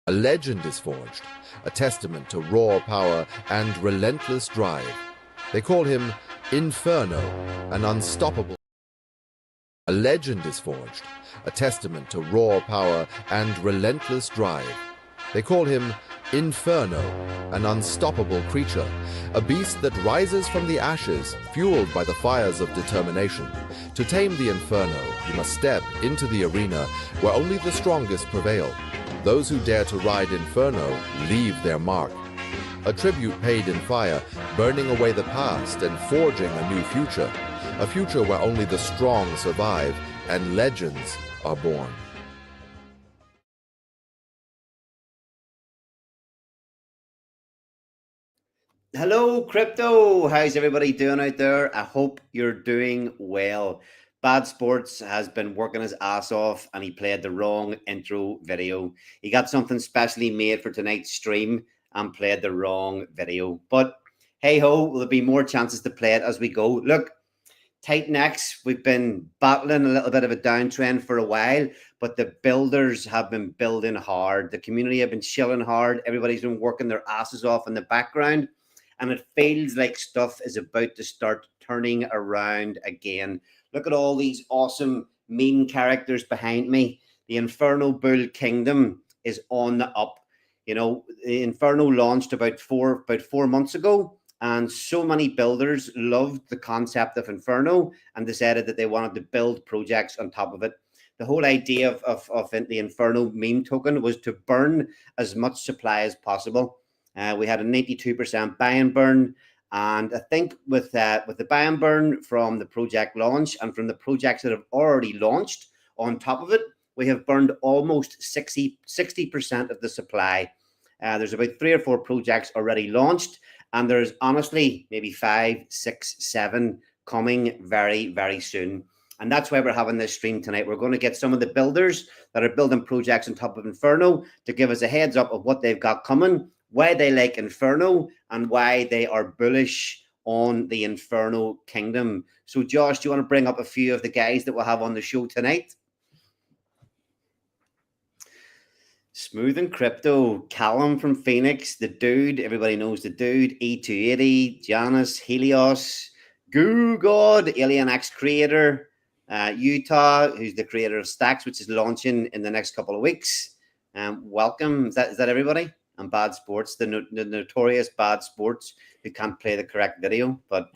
A legend is forged, a testament to raw power and relentless drive. They call him Inferno, an unstoppable. A legend is forged, a testament to raw power and relentless drive. They call him Inferno, an unstoppable creature, a beast that rises from the ashes, fueled by the fires of determination. To tame the Inferno, you must step into the arena where only the strongest prevail. Those who dare to ride Inferno leave their mark. A tribute paid in fire, burning away the past and forging a new future. A future where only the strong survive and legends are born. Hello, crypto. How's everybody doing out there? I hope you're doing well. Bad Sports has been working his ass off and he played the wrong intro video. He got something specially made for tonight's stream and played the wrong video. But hey ho, there'll be more chances to play it as we go. Look, Titan X, we've been battling a little bit of a downtrend for a while, but the builders have been building hard. The community have been chilling hard. Everybody's been working their asses off in the background. And it feels like stuff is about to start turning around again. Look at all these awesome meme characters behind me. The Inferno Bull Kingdom is on the up. You know, the Inferno launched about four months ago, and so many builders loved the concept of Inferno and decided that they wanted to build projects on top of it. The whole idea of the Inferno meme token was to burn as much supply as possible. We had a 92% buy and burn. And I think with the buy and burn from the project launch and from the projects that have already launched on top of it, we have burned almost 60% of the supply. There's about 3 or 4 projects already launched. And there's honestly maybe 5, 6, 7 coming very, very soon. And that's why we're having this stream tonight. We're going to get some of the builders that are building projects on top of Inferno to give us a heads up of what they've got coming, why they like Inferno, and why they are bullish on the Inferno Kingdom. So, Josh, do you want to bring up a few of the guys that we'll have on the show tonight? Smooth and Crypto, Callum from Phoenix, the dude, everybody knows the dude, E280, Janus, Helios, Goo God, Alien X creator, Utah, who's the creator of Stacks, which is launching in the next couple of weeks. Welcome. Is that everybody? And Bad Sports, the notorious Bad Sports who can't play the correct video. But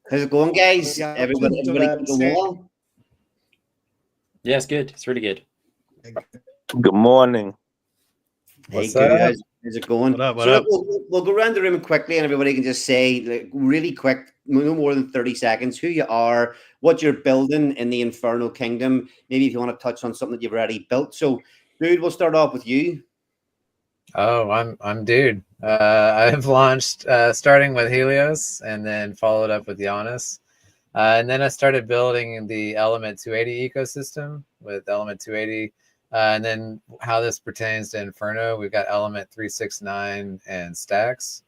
how's it going, guys? Everybody keep going well? Yeah, it's good. It's really good. Good morning. Hey, Goo, how's it going? What up? We'll go around the room quickly and everybody can just say, like, really quick, no more than 30 seconds, who you are, what you're building in the Inferno Kingdom. Maybe if you want to touch on something that you've already built. So, Dude, we'll start off with you. Oh, I'm Dude. I've launched starting with Helios and then followed up with Janus. And then I started building the Element 280 ecosystem with Element 280. And then how this pertains to Inferno, we've got Element 369 and Stacks.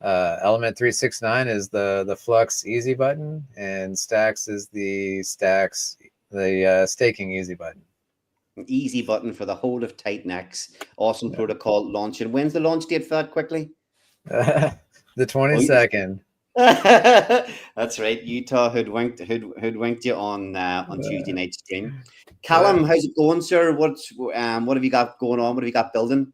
Element 369 is the Flux easy button, and Stacks is the staking easy button. An easy button for the whole of Titan X. Awesome protocol launching. When's the launch date for that quickly? The 22nd. That's right. Utah hoodwinked you on Tuesday night stream. Callum, how's it going, sir? What have you got going on? What have you got building?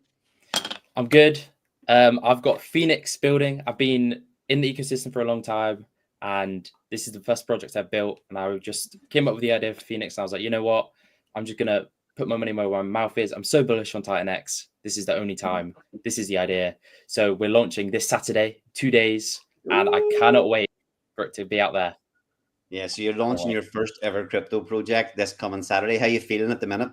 I'm good. I've got Phoenix building. I've been in the ecosystem for a long time, and this is the first project I've built. And I just came up with the idea for Phoenix. And I was like, you know what? I'm just gonna put my money where my mouth is. I'm so bullish on Titan X. This is the only time. This is the idea. So we're launching this Saturday, 2 days, and I cannot wait for it to be out there. Yeah, so you're launching your first ever crypto project this coming Saturday. How are you feeling at the minute?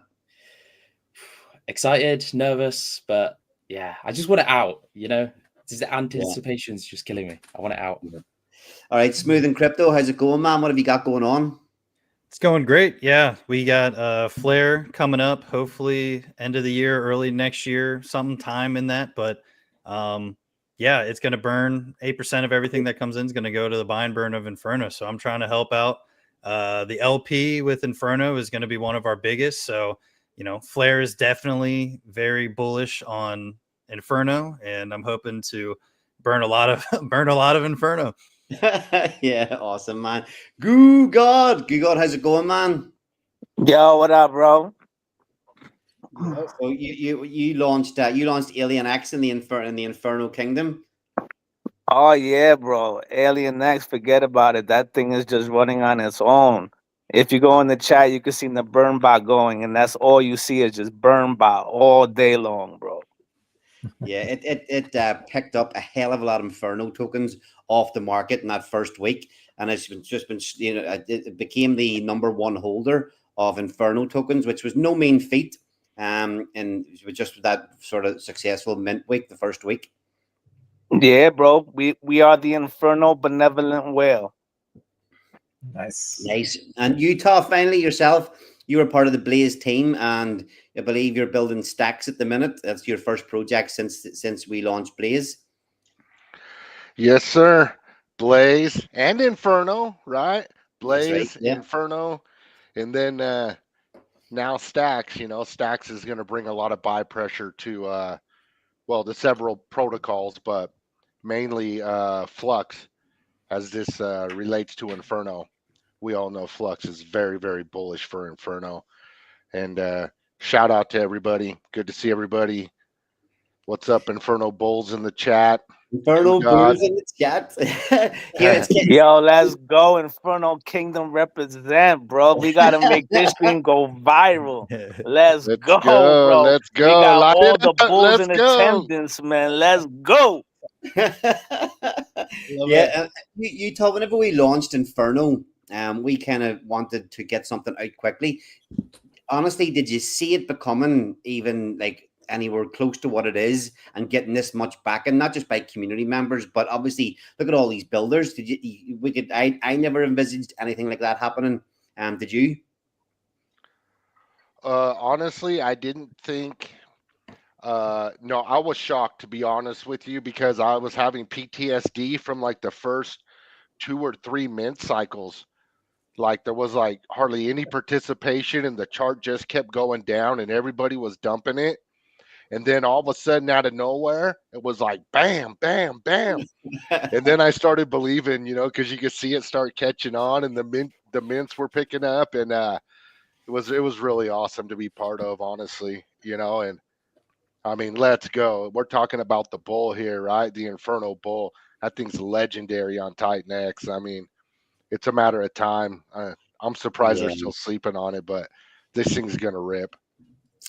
Excited, nervous, but yeah, I just want it out, you know? The anticipation is just killing me. I want it out. All right, Smooth and Crypto, how's it going, man? What have you got going on? It's going great. Yeah, we got Flare coming up, hopefully end of the year, early next year, sometime in that. But yeah, it's going to burn 8% of everything that comes in is going to go to the buy and burn of Inferno. So I'm trying to help out. The LP with Inferno is going to be one of our biggest. So Flair is definitely very bullish on Inferno, and I'm hoping to burn a lot of Inferno. Yeah, awesome, man. Goo God, how's it going, man? Yo, what up, bro? So you launched Alien X in the Inferno Kingdom. Oh yeah, bro. Alien X, forget about it. That thing is just running on its own. If you go in the chat, you can see the burn bot going, and that's all you see is just burn bot all day long, bro. Yeah, it picked up a hell of a lot of Inferno tokens off the market in that first week, and it's just been it became the #1 holder of Inferno tokens, which was no mean feat. And just that sort of successful mint week, the first week. Yeah, bro. We are the Inferno benevolent whale. Nice. And Utah, finally yourself, you were part of the Blaze team, and I believe you're building stacks at the minute. That's your first project since we launched Blaze. Yes, sir. Blaze and Inferno, right? Blaze, right, yeah. Inferno, and then now Stacks. Stacks is going to bring a lot of buy pressure to the several protocols, but mainly Flux, as this relates to Inferno. We all know Flux is very, very bullish for Inferno. And shout out to everybody. Good to see everybody. What's up, Inferno Bulls in the chat? Inferno Bulls in the chat. Yo, let's go. Inferno Kingdom represent, bro. We got to make this stream go viral. Let's go, bro. Let's go. We got Light all it the up. bulls Let's in go. attendance, man. Let's go. Yeah, Utah, whenever we launched Inferno, we kind of wanted to get something out quickly. Honestly, did you see it becoming even like anywhere close to what it is and getting this much backing, not just by community members, but obviously look at all these builders? I never envisaged anything like that happening. Did you? Honestly, I didn't think. No, I was shocked, to be honest with you, because I was having PTSD from like the first 2 or 3 mint cycles. Like there was like hardly any participation, and the chart just kept going down, and everybody was dumping it. And then all of a sudden, out of nowhere, it was like bam, bam, bam. And then I started believing, because you could see it start catching on, and the mints were picking up, and it was really awesome to be part of, honestly, and I mean, let's go. We're talking about the bull here, right? The Inferno bull. That thing's legendary on Titan X. I mean, it's a matter of time. I'm surprised they're still sleeping on it, but this thing's gonna rip.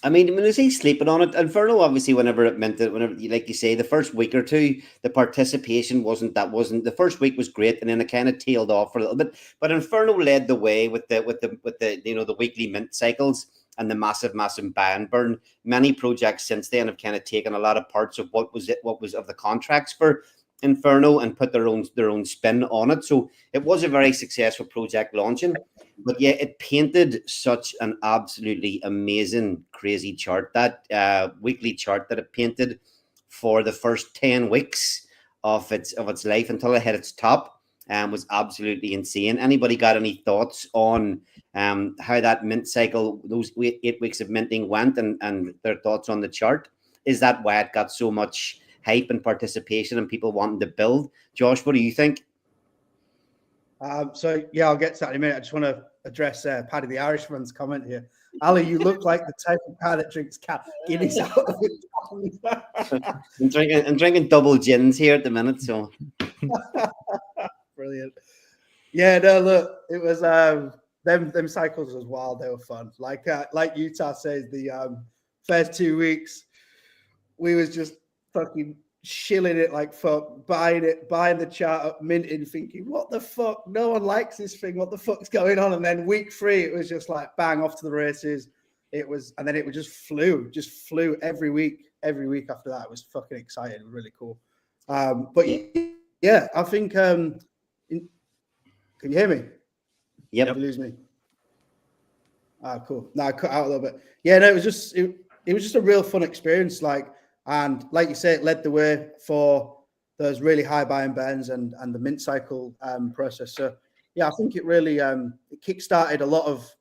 I mean, when I say sleeping on it, Inferno, obviously, whenever, like you say, the first week or two, the participation wasn't the first week was great, and then it kind of tailed off for a little bit. But Inferno led the way with the the weekly mint cycles and the massive buy and burn. Many projects since then have kind of taken a lot of parts of what was of the contracts for Inferno and put their own spin on it. So it was a very successful project launching. But yeah, it painted such an absolutely amazing, crazy chart. That weekly chart that it painted for the first 10 weeks of its life until it hit its top was absolutely insane. Anybody got any thoughts on how that mint cycle, those 8 weeks of minting went, and their thoughts on the chart? Is that why it got so much hype and participation and people wanting to build? Josh, what do you think? So yeah, I'll get to that in a minute. I just want to address Paddy the Irishman's comment here. Ali, you look like the type of guy that drinks Guinness out of it. I'm drinking double gins here at the minute, so brilliant. Yeah, no, look, it was them cycles was wild. They were fun. Like Utah says, the first 2 weeks we was just fucking shilling it like fuck, buying the chart up, minting, thinking, what the fuck? No one likes this thing. What the fuck's going on? And then week 3, it was just like bang off to the races. And then it just flew every week after that. It was fucking exciting. It was really cool. But yeah, I think, can you hear me? Yep. Did you lose me? Cool. No, I cut out a little bit. Yeah, no, it was just a real fun experience. And like you say, it led the way for those really high buy and burns and the mint cycle process. So yeah, I think it really it kickstarted a lot of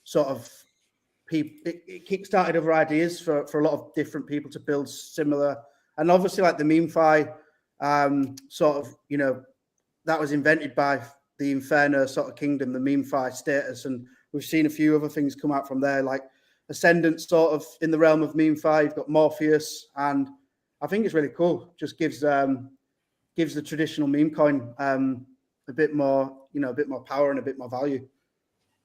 sort of people, it kickstarted other ideas for a lot of different people to build similar. And obviously, like the MemeFi, sort of, you know, that was invented by the Inferno sort of kingdom, the MemeFi status, and we've seen a few other things come out from there, like Ascendant, sort of in the realm of MemeFi. You've got Morpheus, and I think it's really cool. Just gives the traditional meme coin a bit more, you know, a bit more power and a bit more value.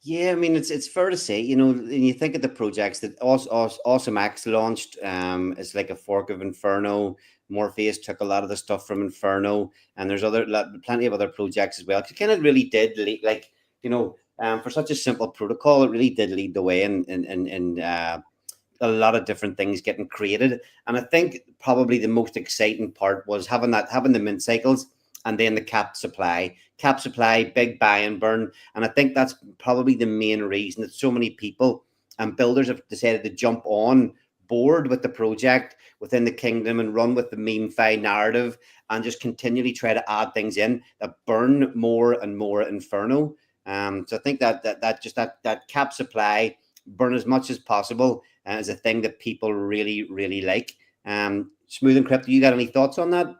Yeah, I mean, it's fair to say, you know, when you think of the projects that Awesome X launched, it's like a fork of Inferno. Morpheus took a lot of the stuff from Inferno, and there's plenty of other projects as well. It kind of really did like, you know, for such a simple protocol, it really did lead the way in a lot of different things getting created. And I think probably the most exciting part was having the mint cycles and then the cap supply, big buy and burn. And I think that's probably the main reason that so many people and builders have decided to jump on board with the project within the kingdom and run with the MemeFi narrative and just continually try to add things in that burn more and more Inferno. So I think that cap supply, burn as much as possible, is a thing that people really, really like. Smooth and Crypto, you got any thoughts on that?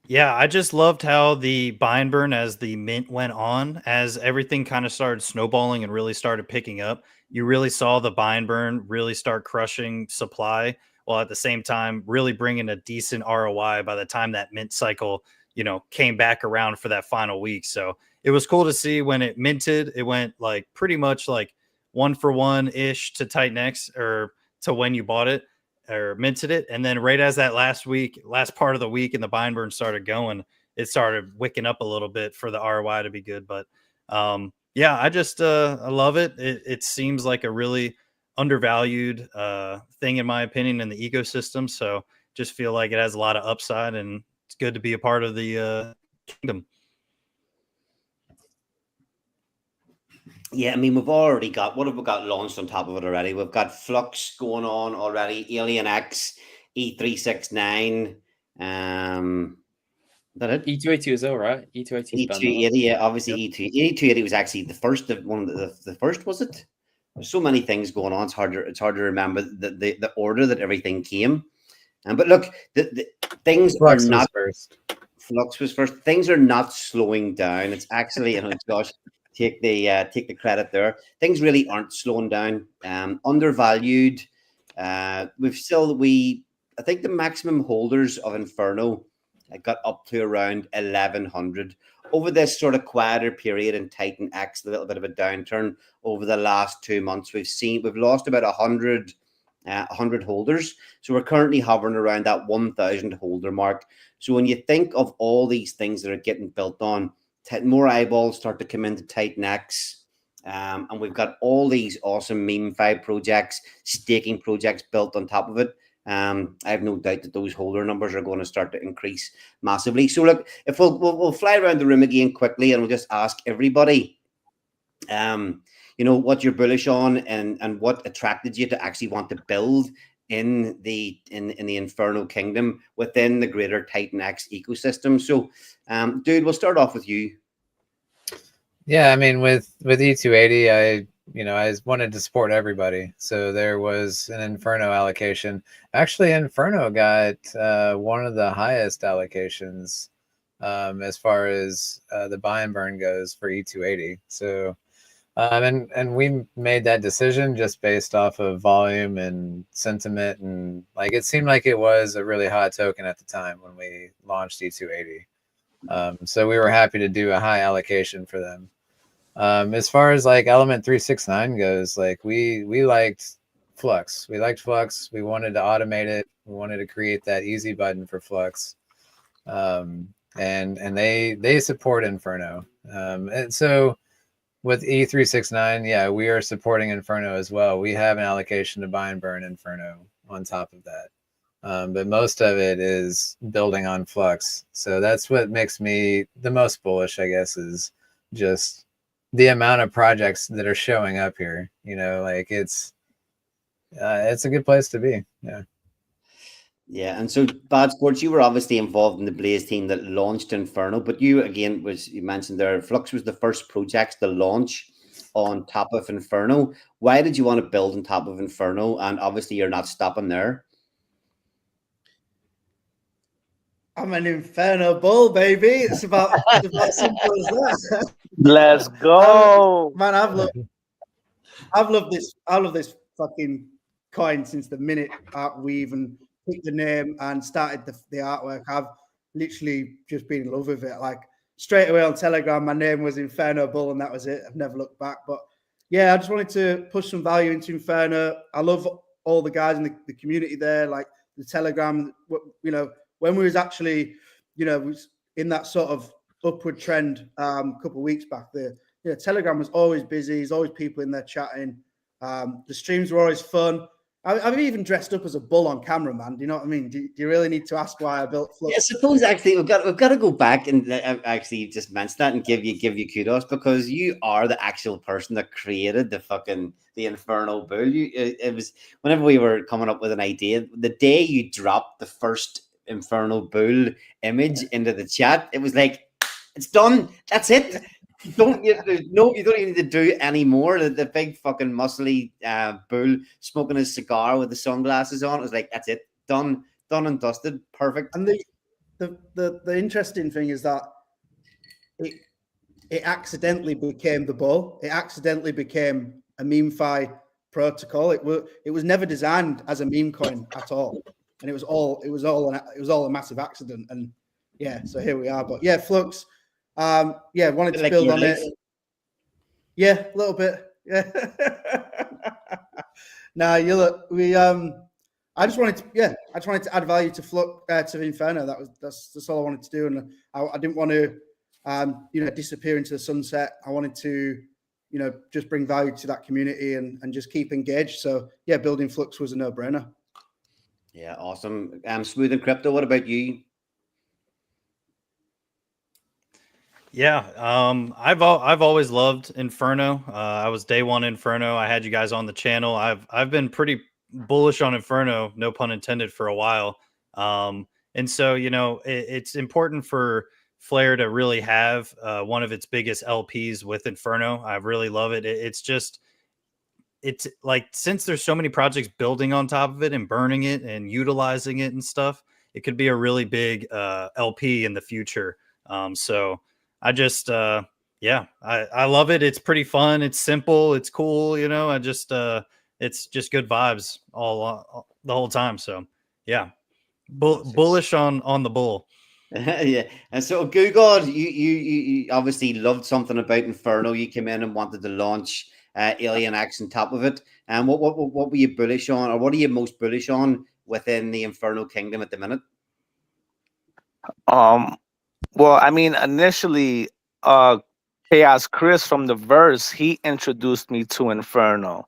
Yeah, I just loved how the buy and burn as the mint went on, as everything kind of started snowballing and really started picking up. You really saw the buy and burn really start crushing supply, while at the same time really bringing a decent ROI by the time that mint cycle, you know, came back around for that final week. So it was cool to see when it minted, it went like pretty much like 1-for-1 ish to Titan X, or to when you bought it or minted it. And then right as that last part of the week and the buy and burn started going, it started wicking up a little bit for the ROI to be good. But yeah, I just I love it. It seems like a really undervalued thing, in my opinion, in the ecosystem. So just feel like it has a lot of upside, and it's good to be a part of the kingdom. Yeah, I mean, we've already got, what have we got launched on top of it already? We've got Flux going on already, Alien X, E369. Is that it? E280 as well, right? E280. E280, yeah, obviously E280 was actually the first of one of the first, was it? There's so many things going on. It's hard to remember the order that everything came. But look, the things Flux are not first. Flux was first. Things are not slowing down. It's actually, you know, Josh, take the credit there. Things really aren't slowing down. Undervalued. I think the maximum holders of Inferno got up to around 1,100 over this sort of quieter period in Titan X. A little bit of a downturn over the last 2 months. We've lost about 100 holders. So we're currently hovering around that 1,000 holder mark. So when you think of all these things that are getting built on, more eyeballs start to come into Titan X. And we've got all these awesome MemeFi projects, staking projects built on top of it. I have no doubt that those holder numbers are going to start to increase massively. So look, if we'll fly around the room again quickly, and we'll just ask everybody, you know, what you're bullish on and what attracted you to actually want to build in the Inferno Kingdom within the greater Titan X ecosystem. So, dude, we'll start off with you. Yeah, I mean, with E280, I wanted to support everybody. So there was an Inferno allocation. Actually, Inferno got one of the highest allocations as far as the buy and burn goes for E280. So, and we made that decision just based off of volume and sentiment, and like it seemed like it was a really hot token at the time when we launched E280. So we were happy to do a high allocation for them. As far as like Element 369 goes, like we liked Flux. We liked Flux. We wanted to automate it. We wanted to create that easy button for Flux. And they support Inferno. And so with E369, yeah, we are supporting Inferno as well. We have an allocation to buy and burn Inferno on top of that. But most of it is building on Flux. So that's what makes me the most bullish, I guess, is just the amount of projects that are showing up here. You know, like it's a good place to be. Yeah. Yeah, and so Bad Sports, you were obviously involved in the Blaze team that launched Inferno, but you again you mentioned there, Flux was the first project to launch on top of Inferno. Why did you want to build on top of Inferno? And obviously, you're not stopping there. I'm an Inferno bull, baby. It's about simple as that. Let's go. Man, I've loved this fucking coin since the minute we even picked the name and started the artwork. I've literally just been in love with it. Like straight away on Telegram, my name was Inferno Bull, and that was it. I've never looked back. But yeah, I just wanted to push some value into Inferno. I love all the guys in the community there, like the Telegram. You know, when we was actually, you know, was in that sort of upward trend a couple of weeks back there. Yeah, Telegram was always busy. There's always people in there chatting. The streams were always fun. I've even dressed up as a bull on camera, man. Do you know what I mean? Do you really need to ask why I built Flux? Yeah, I suppose actually we've got to go back and actually just mention that and give you kudos, because you are the actual person that created the Inferno Bull. It was whenever we were coming up with an idea, the day you dropped the first Inferno Bull image into the chat, it was like, it's done. That's it. You don't even need to do any more. The big fucking muscly bull smoking his cigar with the sunglasses on. It was like, that's it, done and dusted, perfect. And the interesting thing is that it accidentally became the bull. It accidentally became a MemeFi protocol. It was never designed as a meme coin at all, and it was all a massive accident. And yeah, so here we are. But yeah, Flux. Wanted to build on it. Yeah, a little bit. Yeah. I just wanted to add value to Flux, to Inferno. That's all I wanted to do, and I didn't want to disappear into the sunset. I wanted to just bring value to that community and just keep engaged. So yeah, building Flux was a no-brainer. Yeah, awesome. Smooth and Crypto, what about you? Yeah, I've always loved Inferno. I was day one Inferno. I had you guys on the channel. I've been pretty bullish on Inferno, no pun intended, for a while. And so it's important for Flare to really have one of its biggest LPs with Inferno. I really love it. It's like, since there's so many projects building on top of it and burning it and utilizing it and stuff, it could be a really big LP in the future. So I just, I love it. It's pretty fun. It's simple. It's cool. It's just good vibes all the whole time. So yeah, bullish on the bull. Yeah. And so Google, you obviously loved something about Inferno. You came in and wanted to launch Alien X on top of it. And what were you bullish on, or what are you most bullish on within the Inferno Kingdom at the minute? Well, I mean, initially, Chaos Chris from the Verse, he introduced me to Inferno.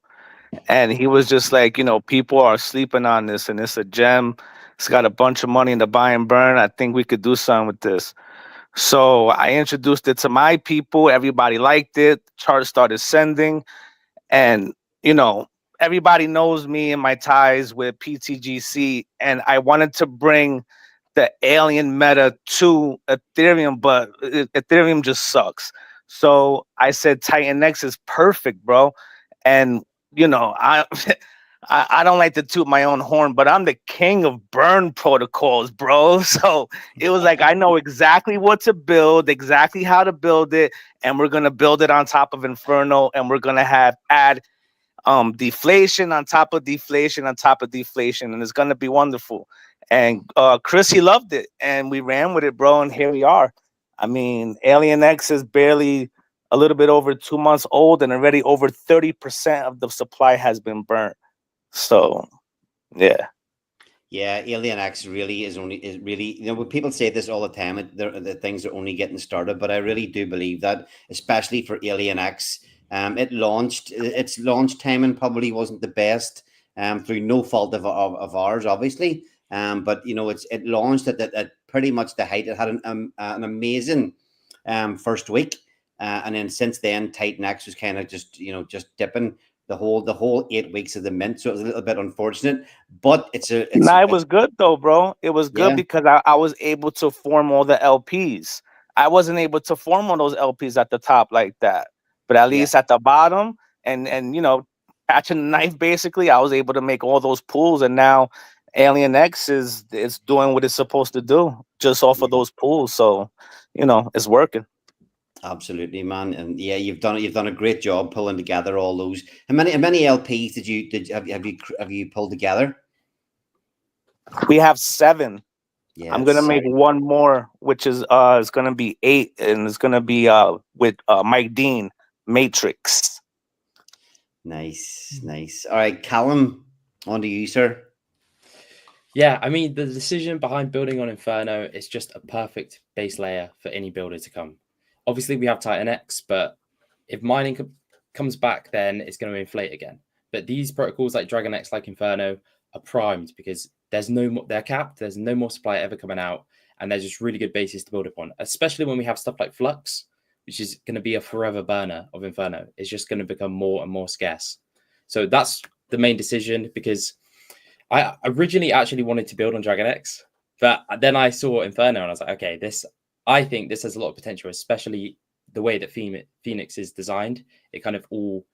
And he was just like, people are sleeping on this, and it's a gem. It's got a bunch of money in the buy and burn. I think we could do something with this. So I introduced it to my people. Everybody liked it. Charts started sending. And, everybody knows me and my ties with PTGC. And I wanted to bring the alien meta to Ethereum, but Ethereum just sucks. So I said Titan X is perfect, bro. And I don't like to toot my own horn, but I'm the king of burn protocols, bro. So it was like, I know exactly what to build, exactly how to build it, and we're gonna build it on top of Inferno, and we're gonna add deflation on top of deflation on top of deflation, and it's gonna be wonderful. And Chris, he loved it, and we ran with it, bro, and here we are. I mean, Alien X is barely a little bit over 2 months old, and already over 30% of the supply has been burnt. So, yeah. Yeah, Alien X really is really, when people say this all the time, the things are only getting started, but I really do believe that, especially for Alien X. Its launch timing probably wasn't the best, through no fault of ours, obviously. But it launched at pretty much the height. It had an amazing first week, and then since then, Titan X was kind of just dipping the whole 8 weeks of the mint. So it was a little bit unfortunate, but it was good though, bro. It was good because I was able to form all the LPs. I wasn't able to form all those LPs at the top like that. but at Yeah. least at the bottom and catching the knife, basically, I was able to make all those pools, and now Alien X is doing what it's supposed to do just off of those pools. So, it's working. Absolutely, man, and yeah, you've done a great job pulling together all those. How many LPs have you pulled together? We have 7. Yeah, I'm gonna it's make one more, which is gonna be 8, and it's gonna be with Mike Dean, Matrix. nice, nice. All right, Callum, on to you, sir. Yeah, I mean, the decision behind building on Inferno is just a perfect base layer for any builder to come. Obviously, we have Titan X, but if mining comes back, then it's going to inflate again. But these protocols like Dragon X, like Inferno, are primed because there's no more, they're capped, there's no more supply ever coming out, and there's just really good bases to build upon, especially when we have stuff like Flux, which is going to be a forever burner of Inferno. It's just going to become more and more scarce. So that's the main decision, because I originally actually wanted to build on Dragon X, but then I saw Inferno and I was like, okay, I think this has a lot of potential, especially the way that Phoenix is designed. It kind of all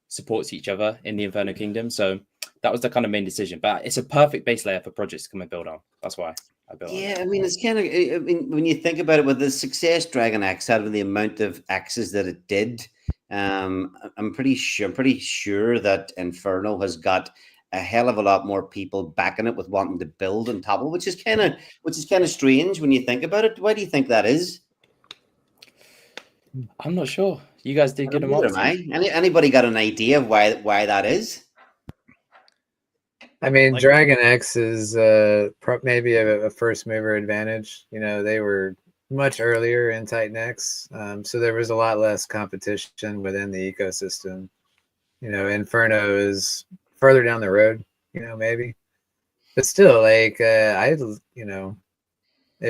supports each other in the Inferno Kingdom. So that was the kind of main decision. But it's a perfect base layer for projects to come and build on. That's why I built on it. Yeah, I mean, it's kind of. I mean, when you think about it, with the success Dragon X had, with the amount of X's that it did, I'm pretty sure that Inferno has got a hell of a lot more people backing it with wanting to build on top of it, which is kind of strange when you think about it. Why do you think that is? I'm not sure. You guys did good Neither am I. Anybody got an idea of why that is? I mean, Like- Dragon X is maybe a first mover advantage. They were much earlier in Titan X, so there was a lot less competition within the ecosystem. Inferno is further down the road, maybe. But still, like, if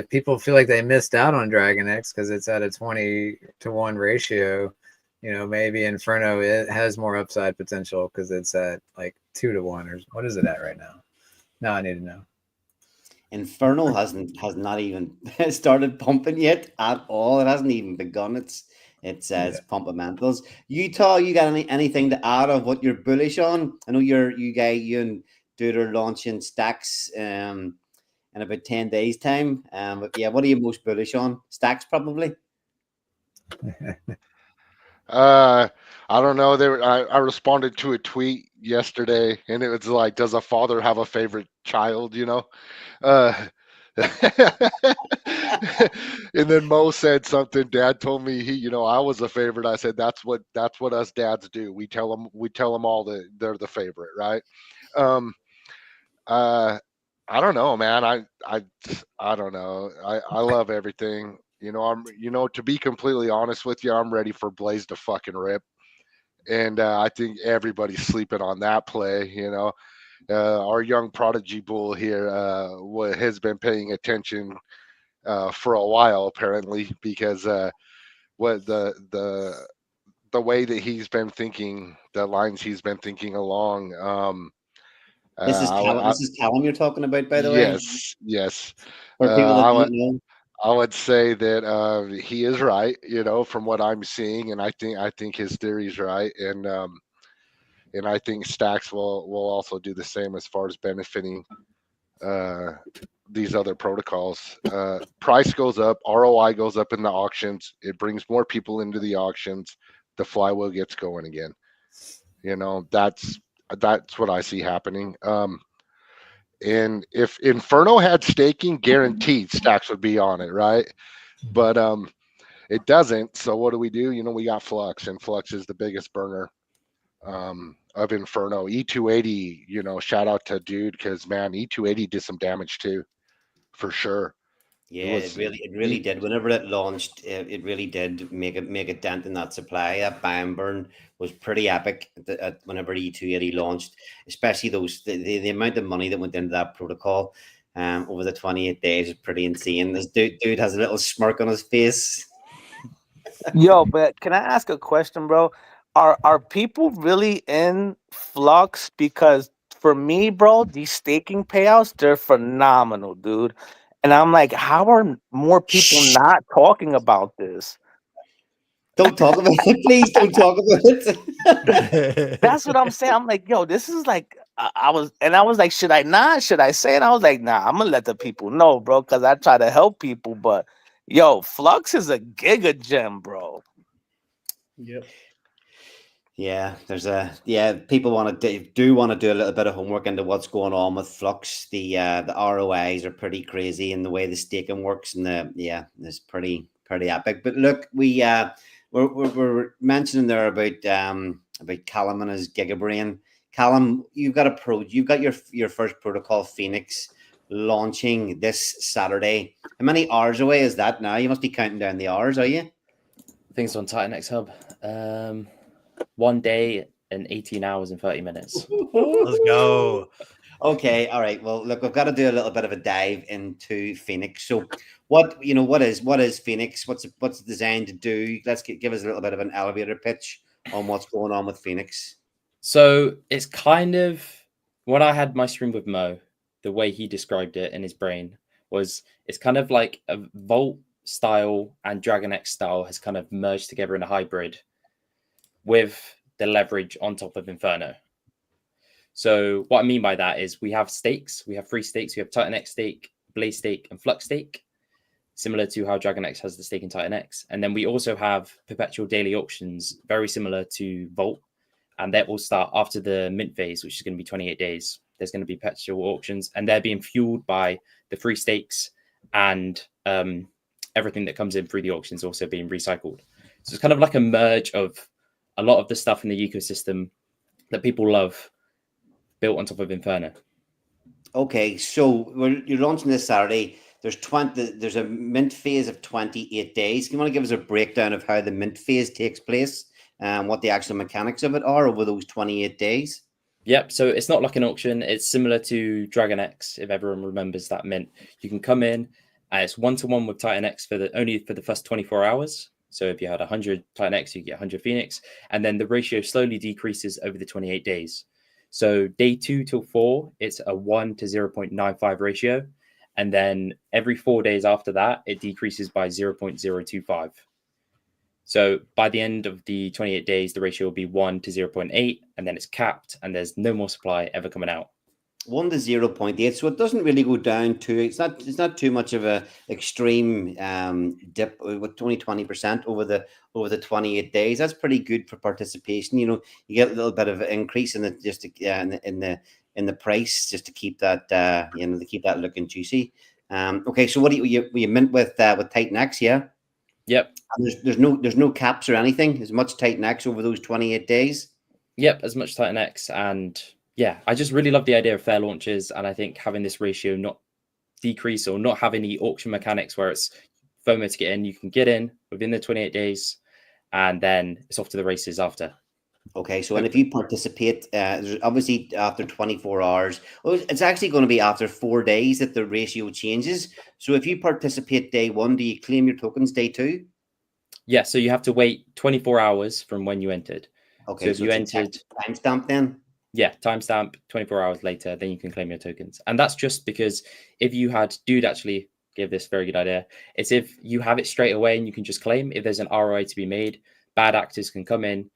people feel like they missed out on Dragon X because it's at a 20-to-1 ratio, maybe Inferno, it has more upside potential because it's at like 2-to-1, or what is it at right now? Now I need to know. Inferno has not even started pumping yet at all. It hasn't even begun its pumpamentals. Utah, you got anything to add of what you're bullish on? I know you and Dude are launching Stacks in about 10 days time. But yeah, what are you most bullish on? Stacks, probably. I don't know. I responded to a tweet yesterday, and it was like, "Does a father have a favorite child?" Uh, and then Mo said something. Dad told me I was a favorite. I said that's what us dads do. We tell them all that they're the favorite, right? I don't know, man. I don't know. I love everything. To be completely honest with you, I'm ready for Blaze to fucking rip. And I think everybody's sleeping on that play. Our young prodigy bull here has been paying attention for a while, apparently, because what the way that he's been thinking, the lines he's been thinking along. This is Callum you're talking about, by the way. Yes. For people that don't know. I would say that he is right, from what I'm seeing, and I think his theory is right, and I think Stacks will also do the same as far as benefiting these other protocols. Price goes up, ROI goes up in the auctions. It brings more people into the auctions. The flywheel gets going again. That's what I see happening. And if Inferno had staking, guaranteed Stacks would be on it, right? But it doesn't. So what do? We got Flux, and Flux is the biggest burner of Inferno. E280, shout out to Dude, because man, E280 did some damage too, for sure. Yeah, it really did. Whenever it launched, it really did make a dent in that supply. That buy and burn was pretty epic whenever E280 launched, especially the amount of money that went into that protocol over the 28 days is pretty insane. This dude has a little smirk on his face. Yo, but can I ask a question, bro? Are people really in Flux? Because for me, bro, these staking payouts, they're phenomenal, dude. And I'm like, how are more people not talking about this? Don't talk about it. Please don't talk about it. That's what I'm saying. I'm like, yo, this is like, I was like, should I not? Should I say it? I was like, nah, I'm gonna let the people know, bro, because I try to help people. But yo, Flux is a giga gem, bro. Yep. Yeah, people want to want to do a little bit of homework into what's going on with Flux. The ROIs are pretty crazy in the way the staking works, and it's pretty epic. But look, we're mentioning there about Callum and his Gigabrain. Callum, you've got your first protocol Phoenix launching this Saturday. How many hours away is that now? You must be counting down the hours, are you? Things on Titan X Hub. 1 day and 18 hours and 30 minutes. Let's go. Okay, all right. Well, look, we've got to do a little bit of a dive into Phoenix. So, what is Phoenix? What's it designed to do? Let's give us a little bit of an elevator pitch on what's going on with Phoenix. So it's kind of, when I had my stream with Mo, the way he described it in his brain was, it's kind of like a Vault style and Dragon X style has kind of merged together in a hybrid with the leverage on top of Inferno. So what I mean by that is we have stakes. We have 3 stakes. We have Titan X stake, Blaze stake, and Flux stake, similar to how Dragon X has the stake in Titan X. And then we also have perpetual daily auctions, very similar to Vault. And that will start after the mint phase, which is going to be 28 days. There's going to be perpetual auctions, and they're being fueled by the 3 stakes and everything that comes in through the auctions also being recycled. So it's kind of like a merge of a lot of the stuff in the ecosystem that people love built on top of Inferno. Okay, so you're launching this Saturday. There's a mint phase of 28 days. Can you want to give us a breakdown of how the mint phase takes place and what the actual mechanics of it are over those 28 days? Yep, so it's not like an auction. It's similar to Dragon X, if everyone remembers that mint. You can come in, and it's 1-to-1 with Titan X only for the first 24 hours. So if you had 100 Titan X, you get 100 Phoenix. And then the ratio slowly decreases over the 28 days. So day 2 till 4, it's a 1 to 0.95 ratio. And then every 4 days after that, it decreases by 0.025. So by the end of the 28 days, the ratio will be 1 to 0.8, and then it's capped, and there's no more supply ever coming out. 1 to 0.8, so it doesn't really go down to, it's not too much of a extreme dip with only 20% over the 28 days. That's pretty good for participation. You get a little bit of an increase in in the price just to keep that to keep that looking juicy. Okay, so what do you mint with Titan X? Yeah. Yep. And there's no caps or anything. As much Titan X over those 28 days. Yep, as much Titan X. And yeah, I just really love the idea of fair launches, and I think having this ratio not decrease or not have any auction mechanics where it's FOMO to get in, you can get in within the 28 days, and then it's off to the races after. Okay, so and if you participate, obviously after 24 hours, it's actually going to be after 4 days that the ratio changes. So if you participate day 1, do you claim your tokens day 2? Yeah, so you have to wait 24 hours from when you entered. Okay, so if you entered timestamp then? Yeah, timestamp 24 hours later, then you can claim your tokens. And that's just because if you had, dude actually give this very good idea. It's if you have it straight away and you can just claim, if there's an ROI to be made, bad actors can come in,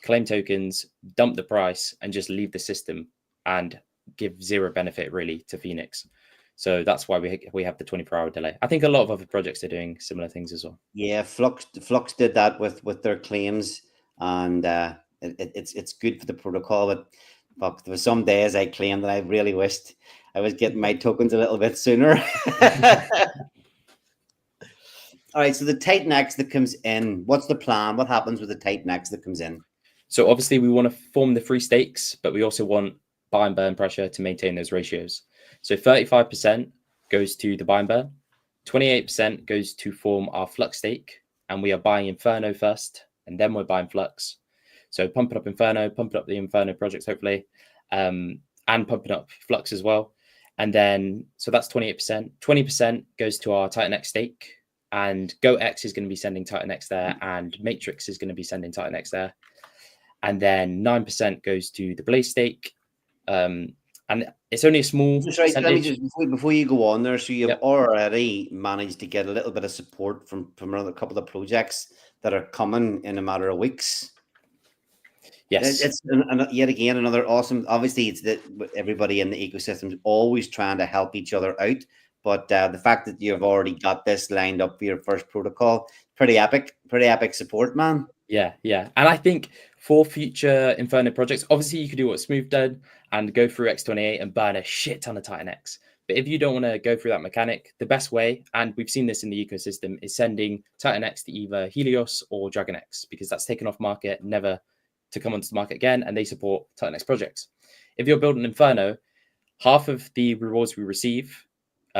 claim tokens, dump the price, and just leave the system and give zero benefit really to Phoenix. So that's why we have the 24-hour delay. I think a lot of other projects are doing similar things as well. Yeah, Flux did that with their claims, and it's good for the protocol. But there were some days I claimed that I really wished I was getting my tokens a little bit sooner. All right, so the Titan X that comes in, what's the plan? What happens with the Titan X that comes in? So obviously we want to form the 3 stakes, but we also want buy and burn pressure to maintain those ratios. So 35% goes to the buy and burn, 28% goes to form our Flux stake, and we are buying Inferno first, and then we're buying Flux. So pumping up Inferno, pumping up the Inferno projects, hopefully, and pumping up Flux as well. And then, so that's 28%. 20% goes to our Titan X stake, and GoX is going to be sending Titan X there, and Matrix is going to be sending Titan X there. And then 9% goes to the Blaze stake. And it's only a small percentage. Let me just, before you go on there, so you've Yep. already managed to get a little bit of support from another couple of projects that are coming in a matter of weeks. Yes. It's yet again another awesome. Obviously, it's that everybody in the ecosystem is always trying to help each other out. But the fact that you've already got this lined up for your first protocol, pretty epic support, man. Yeah, yeah. And I think for future Inferno projects, obviously you could do what Smooth did and go through X28 and burn a shit ton of Titan X. But if you don't want to go through that mechanic, the best way, and we've seen this in the ecosystem, is sending Titan X to either Helios or Dragon X, because that's taken off market, never to come onto the market again, and they support Titan X projects. If you're building Inferno, half of the rewards we receive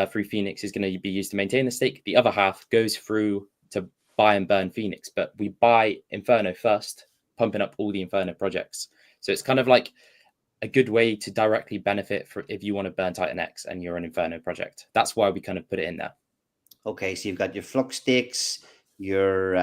through Phoenix is going to be used to maintain the stake. The other half goes through to buy and burn Phoenix, but we buy Inferno first, pumping up all the Inferno projects. So it's kind of like a good way to directly benefit for if you want to burn Titan X and you're an Inferno project. That's why we kind of put it in there. Okay, so you've got your Flux stakes, your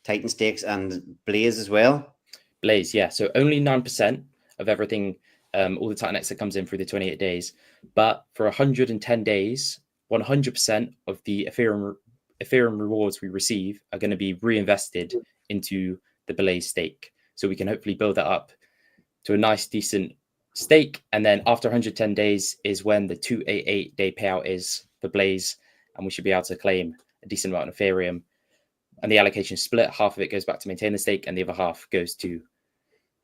Titan stakes, and Blaze as well. Blaze, yeah. So only 9% of everything, all the Titan X that comes in through the 28 days. But for 110 days, 100% of the Ethereum rewards we receive are going to be reinvested into the Blaze stake. So we can hopefully build that up to a nice, decent stake. And then after 110 days is when the 288-day payout is for Blaze. And we should be able to claim a decent amount of Ethereum. And the allocation split, half of it goes back to maintain the stake and the other half goes to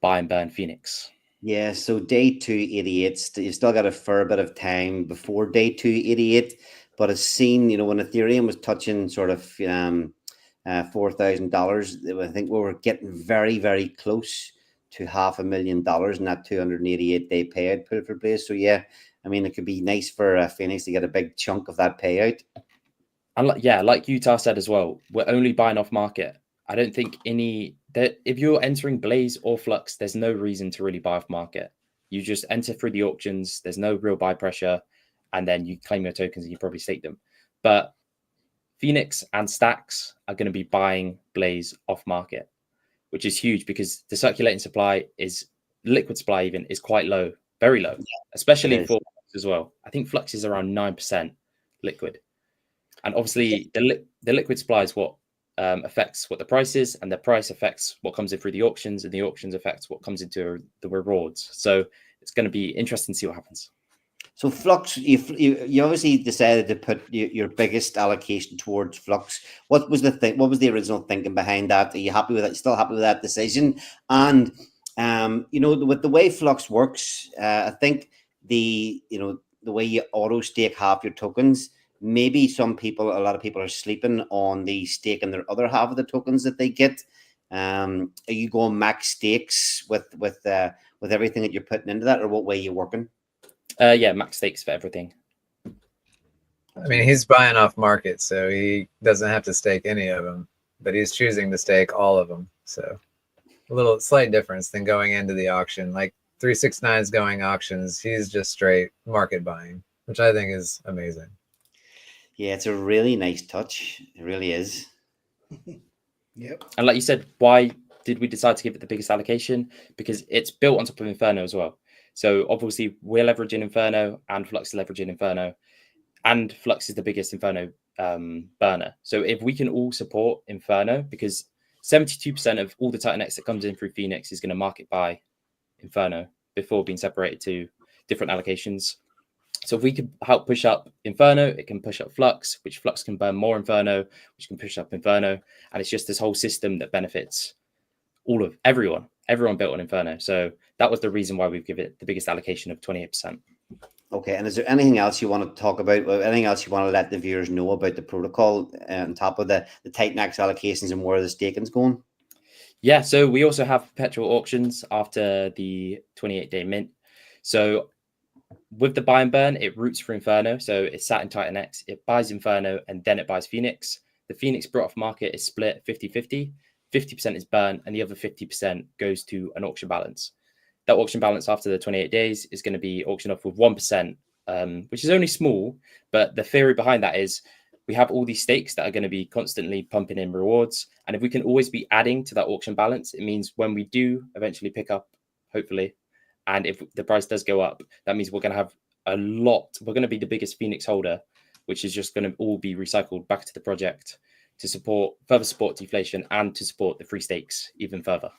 buy and burn Phoenix. Yeah, so day 288, you've still got a fair bit of time before day 288. But as seen, when Ethereum was touching sort of $4,000, I think we were getting very, very close to $500,000 in that 288-day payout pool for Blaze. So yeah, I mean, it could be nice for Phoenix to get a big chunk of that payout. And like Utah said as well, we're only buying off market. I don't think if you're entering Blaze or Flux, there's no reason to really buy off market. You just enter through the auctions. There's no real buy pressure, and then you claim your tokens and you probably stake them. But Phoenix and Stacks are going to be buying Blaze off market, which is huge because the circulating supply liquid supply even is quite low, very low, especially for Flux as well. I think Flux is around 9% liquid. And obviously the liquid supply is what affects what the price is, and the price affects what comes in through the auctions, and the auctions affects what comes into the rewards. So it's going to be interesting to see what happens. So Flux, you obviously decided to put your biggest allocation towards Flux. What was the thing? What was the original thinking behind that? Are you happy with that? Still happy with that decision? And with the way Flux works, I think the way you auto stake half your tokens. Maybe a lot of people are sleeping on the stake and their other half of the tokens that they get. Are you going max stakes with everything that you're putting into that, or what way are you working? Yeah, max stakes for everything. I mean, he's buying off market, so he doesn't have to stake any of them, but he's choosing to stake all of them. So a slight difference than going into the auction. Like 369 is going auctions. He's just straight market buying, which I think is amazing. Yeah, it's a really nice touch. It really is. Yep. And like you said, why did we decide to give it the biggest allocation? Because it's built on top of Inferno as well. So obviously we're leveraging Inferno and Flux is leveraging Inferno, and Flux is the biggest Inferno burner. So if we can all support Inferno, because 72% of all the Titan X that comes in through Phoenix is going to market buy Inferno before being separated to different allocations. So if we could help push up Inferno, it can push up Flux, which Flux can burn more Inferno, which can push up Inferno. And it's just this whole system that benefits everyone built on Inferno. So that was the reason why we've given it the biggest allocation of 28%. Okay. And is there anything else you want to talk about? Anything else you want to let the viewers know about the protocol on top of the Titan X allocations and where the staking's going? Yeah. So we also have perpetual auctions after the 28-day mint. So with the buy and burn, it routes for Inferno. So it's sat in Titan X, it buys Inferno, and then it buys Phoenix. The Phoenix brought off market is split 50-50. 50% is burn, and the other 50% goes to an auction balance. That auction balance after the 28 days is going to be auctioned off with 1%, which is only small. But the theory behind that is we have all these stakes that are going to be constantly pumping in rewards. And if we can always be adding to that auction balance, it means when we do eventually pick up, hopefully, and if the price does go up, that means we're going to have a lot. We're going to be the biggest Phoenix holder, which is just going to all be recycled back to the project to further support deflation and to support the free stakes even further.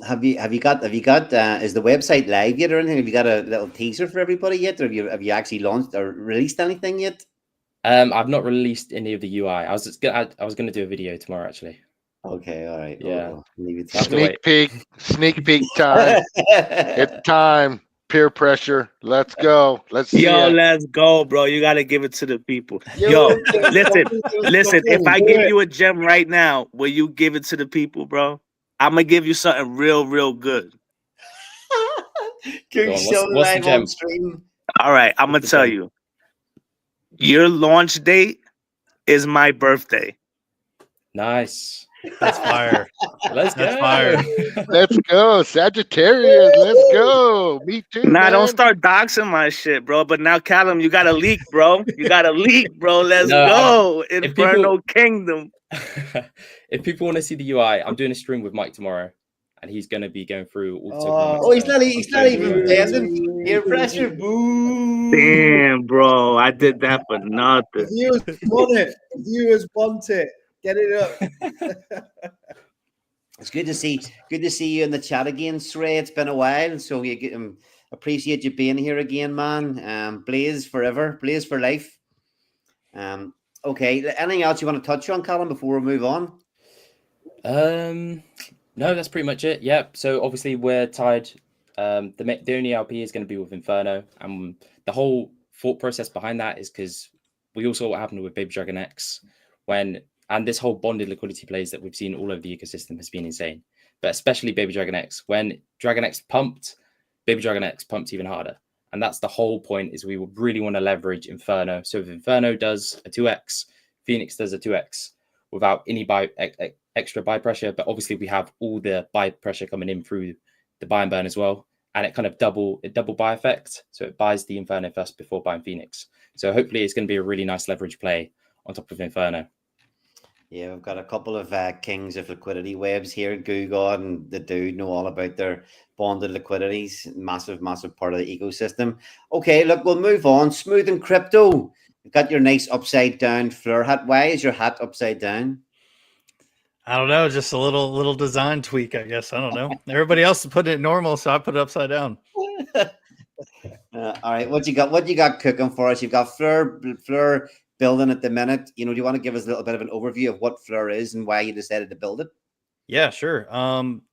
Have you got is the website live yet or anything? Have you got a little teaser for everybody yet, or have you actually launched or released anything yet? I've not released any of the UI. I was going to do a video tomorrow actually. Okay, all right. Yeah. We'll leave it Sneak peek time. It's time. Peer pressure. Let's go. Let's see Yo, it. let's go, bro. You gotta give it to the people. Yo, Yo, listen. If I do give it. you a gem right now, will you give it to the people, bro? I'm gonna give you something real good. Can you show what's the live gem? on stream? All right, I'm gonna tell you. Your launch date is my birthday. Nice. That's fire. Let's That's go. fire. Let's go. Sagittarius. Let's go. Me too. Nah, man. don't start doxing my shit, bro. But now, Callum, you gotta leak, bro. You gotta leak, bro. Let's No, go. if Inferno Kingdom. If people want to see the UI, I'm doing a stream with Mike tomorrow, and he's going to be going through all the tokenomics. Oh, he's not even bending. Peer pressure. Boo. Damn, bro. I did that for nothing. The viewers want it. The viewers want it. Get it up. It's good to see you in the chat again, Sray. It's been a while, so you appreciate you being here again, man. Blaze forever, blaze for life. Okay, anything else you want to touch on, Callum, before we move on? No, that's pretty much it. Yeah. So obviously we're tied. The only LP is going to be with Inferno, and the whole thought process behind that is because we all saw what happened with Baby Dragon X and this whole bonded liquidity plays that we've seen all over the ecosystem has been insane. But especially Baby Dragon X. When Dragon X pumped, Baby Dragon X pumped even harder. And that's the whole point, is we would really want to leverage Inferno. So if Inferno does a 2x, Phoenix does a 2x without any extra buy pressure. But obviously we have all the buy pressure coming in through the buy and burn as well. And it kind of double buy effect. So it buys the Inferno first before buying Phoenix. So hopefully it's going to be a really nice leverage play on top of Inferno. Yeah, we've got a couple of kings of liquidity webs here. Gugod and the dude know all about their bonded liquidities. Massive part of the ecosystem. Okay, look, we'll move on. Smooth and Crypto. You've got your nice upside down fleur hat. Why is your hat upside down? I don't know, just a little design tweak, I guess. I don't know. Everybody else put it normal, so I put it upside down. All right, what you got cooking for us? You've got fleur building at the minute. Do you want to give us a little bit of an overview of what Fleur is and why you decided to build it? Yeah, sure.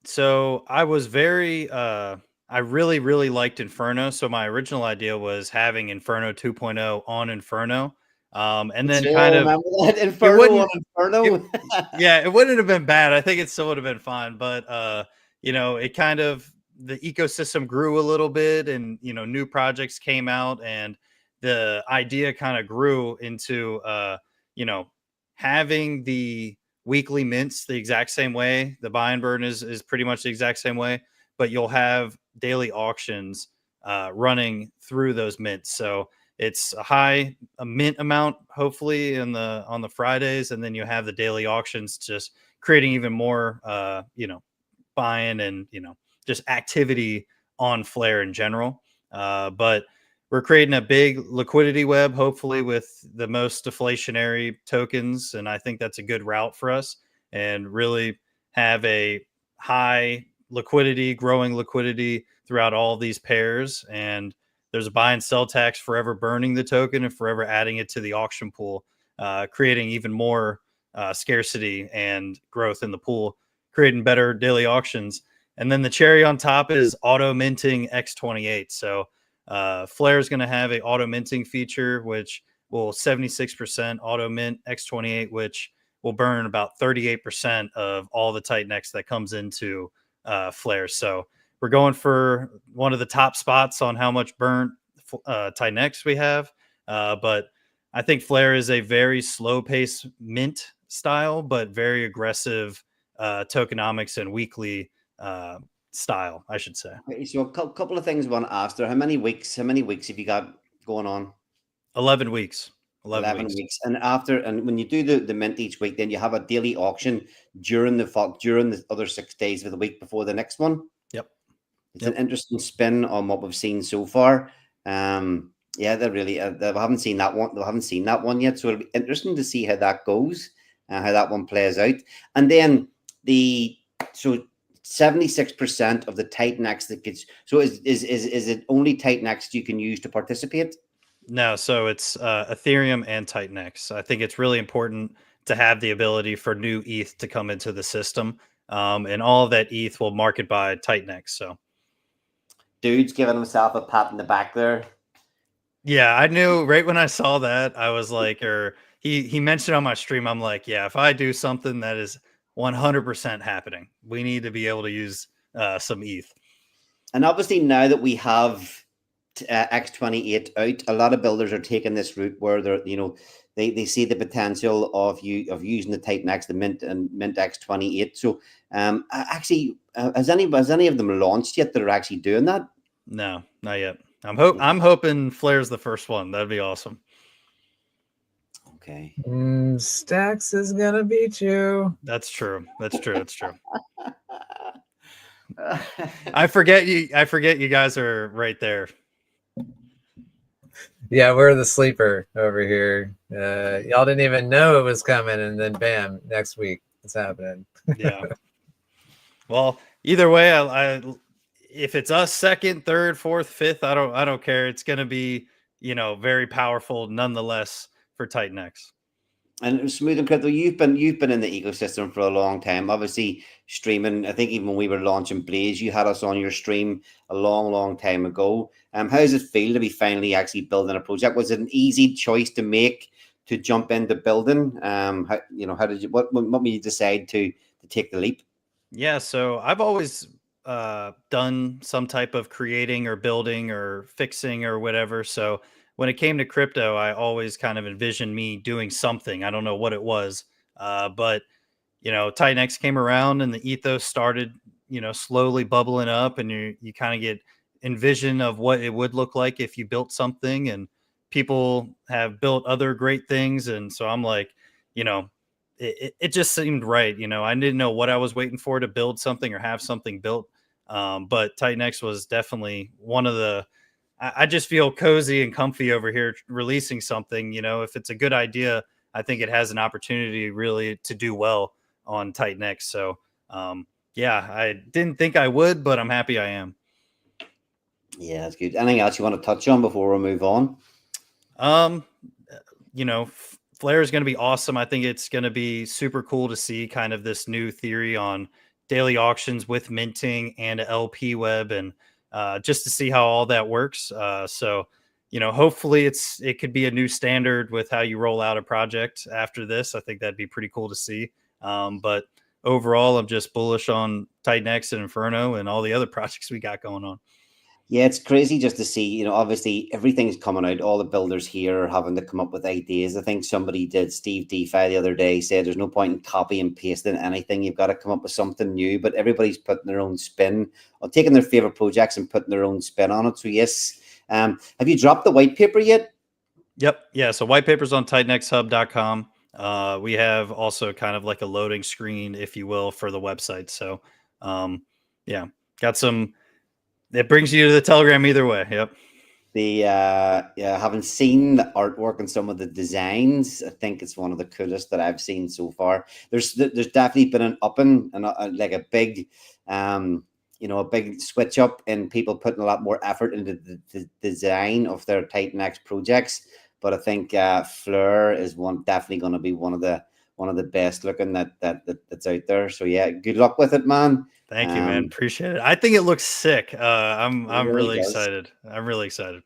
So I was I really liked Inferno. So my original idea was having Inferno 2.0 on Inferno. And then kind of Inferno on Inferno. Yeah, it wouldn't have been bad. I think it still would have been fine. But it kind of, the ecosystem grew a little bit, and new projects came out, and the idea kind of grew into having the weekly mints the exact same way. The buy and burn is pretty much the exact same way, but you'll have daily auctions running through those mints. So it's a mint amount, hopefully on the Fridays, and then you have the daily auctions just creating even more buying and just activity on Flare in general. But we're creating a big liquidity web, hopefully with the most deflationary tokens. And I think that's a good route for us, and really have a high liquidity, growing liquidity throughout all these pairs. And there's a buy and sell tax forever burning the token and forever adding it to the auction pool, creating even more scarcity and growth in the pool, creating better daily auctions. And then the cherry on top is auto minting X28. So Flare is going to have a auto minting feature, which will 76% auto mint X28, which will burn about 38% of all the Titan X that comes into Flare. So we're going for one of the top spots on how much burnt Titan X we have. But I think Flare is a very slow pace mint style, but very aggressive tokenomics and weekly style, I should say. So a couple of things I want to ask there. How many weeks have you got going on? 11 weeks. 11 weeks. And when you do the mint each week, then you have a daily auction during the other 6 days of the week before the next one. Yep. It's an interesting spin on what we've seen so far. They really they haven't seen that one. They haven't seen that one yet, so it'll be interesting to see how that goes. how that one plays out. And then so 76% of the Titan X that gets, so is it only Titan X you can use to participate? No, so it's Ethereum and Titan X. I think it's really important to have the ability for new ETH to come into the system, and all of that ETH will market by Titan X. So, Dude's giving himself a pat in the back there. yeah, I knew right when I saw that, I was like, or he mentioned on my stream, I'm like, yeah, if I do something that is 100% happening, we need to be able to use some ETH. And obviously now that we have X28 out, a lot of builders are taking this route where they're, they see the potential of using the Titan X, the Mint and Mint X28. So actually, has any of them launched yet that are actually doing that? No, not yet. I'm hoping Flare's the first one. That'd be awesome. Okay. Stacks is gonna beat you. That's true. That's true. That's true. I forget you guys are right there. Yeah, we're the sleeper over here. Y'all didn't even know it was coming, and then bam, next week it's happening. Yeah. Well, either way, I if it's us second, third, fourth, fifth, I don't care. It's gonna be, very powerful nonetheless for Titan X. And Smooth and Crypto, you've been in the ecosystem for a long time. Obviously, streaming. I think even when we were launching Blaze, you had us on your stream a long time ago. How does it feel to be finally actually building a project? Was it an easy choice to make to jump into building? How did you? What made you decide to take the leap? Yeah, so I've always done some type of creating or building or fixing or whatever. So when it came to crypto, I always kind of envisioned me doing something. I don't know what it was, but Titan X came around and the ethos started, slowly bubbling up, and you kind of get envision of what it would look like if you built something, and people have built other great things, and so I'm like, it just seemed right. I didn't know what I was waiting for to build something or have something built, but Titan X was definitely one of the. I just feel cozy and comfy over here releasing something. If it's a good idea, I think it has an opportunity really to do well on Titan X. So, yeah, I didn't think I would, but I'm happy I am. Yeah, that's good. Anything else you want to touch on before we move on? Flare is going to be awesome. I think it's going to be super cool to see kind of this new theory on daily auctions with minting and LP web, and just to see how all that works. So, hopefully it could be a new standard with how you roll out a project after this. I think that'd be pretty cool to see. But overall, I'm just bullish on Titan X and Inferno and all the other projects we got going on. Yeah, it's crazy just to see, obviously everything's coming out. All the builders here are having to come up with ideas. I think somebody did, Steve DeFi the other day, said there's no point in copy and pasting anything. You've got to come up with something new, but everybody's putting their own spin or taking their favorite projects and putting their own spin on it. So yes. Have you dropped the white paper yet? Yep. Yeah. So white paper's on titanxhub.com. We have also kind of like a loading screen, if you will, for the website. So, yeah, got some. It brings you to the Telegram either way. Yep. Having seen the artwork and some of the designs, I think it's one of the coolest that I've seen so far. There's definitely been an up and like a big, a big switch up in people putting a lot more effort into the design of their Titan X projects. But I think Fleur is definitely going to be one of the best looking that's out there. So yeah, good luck with it, man. Thank you, man. Appreciate it. I think it looks sick. I'm really excited. I'm really excited.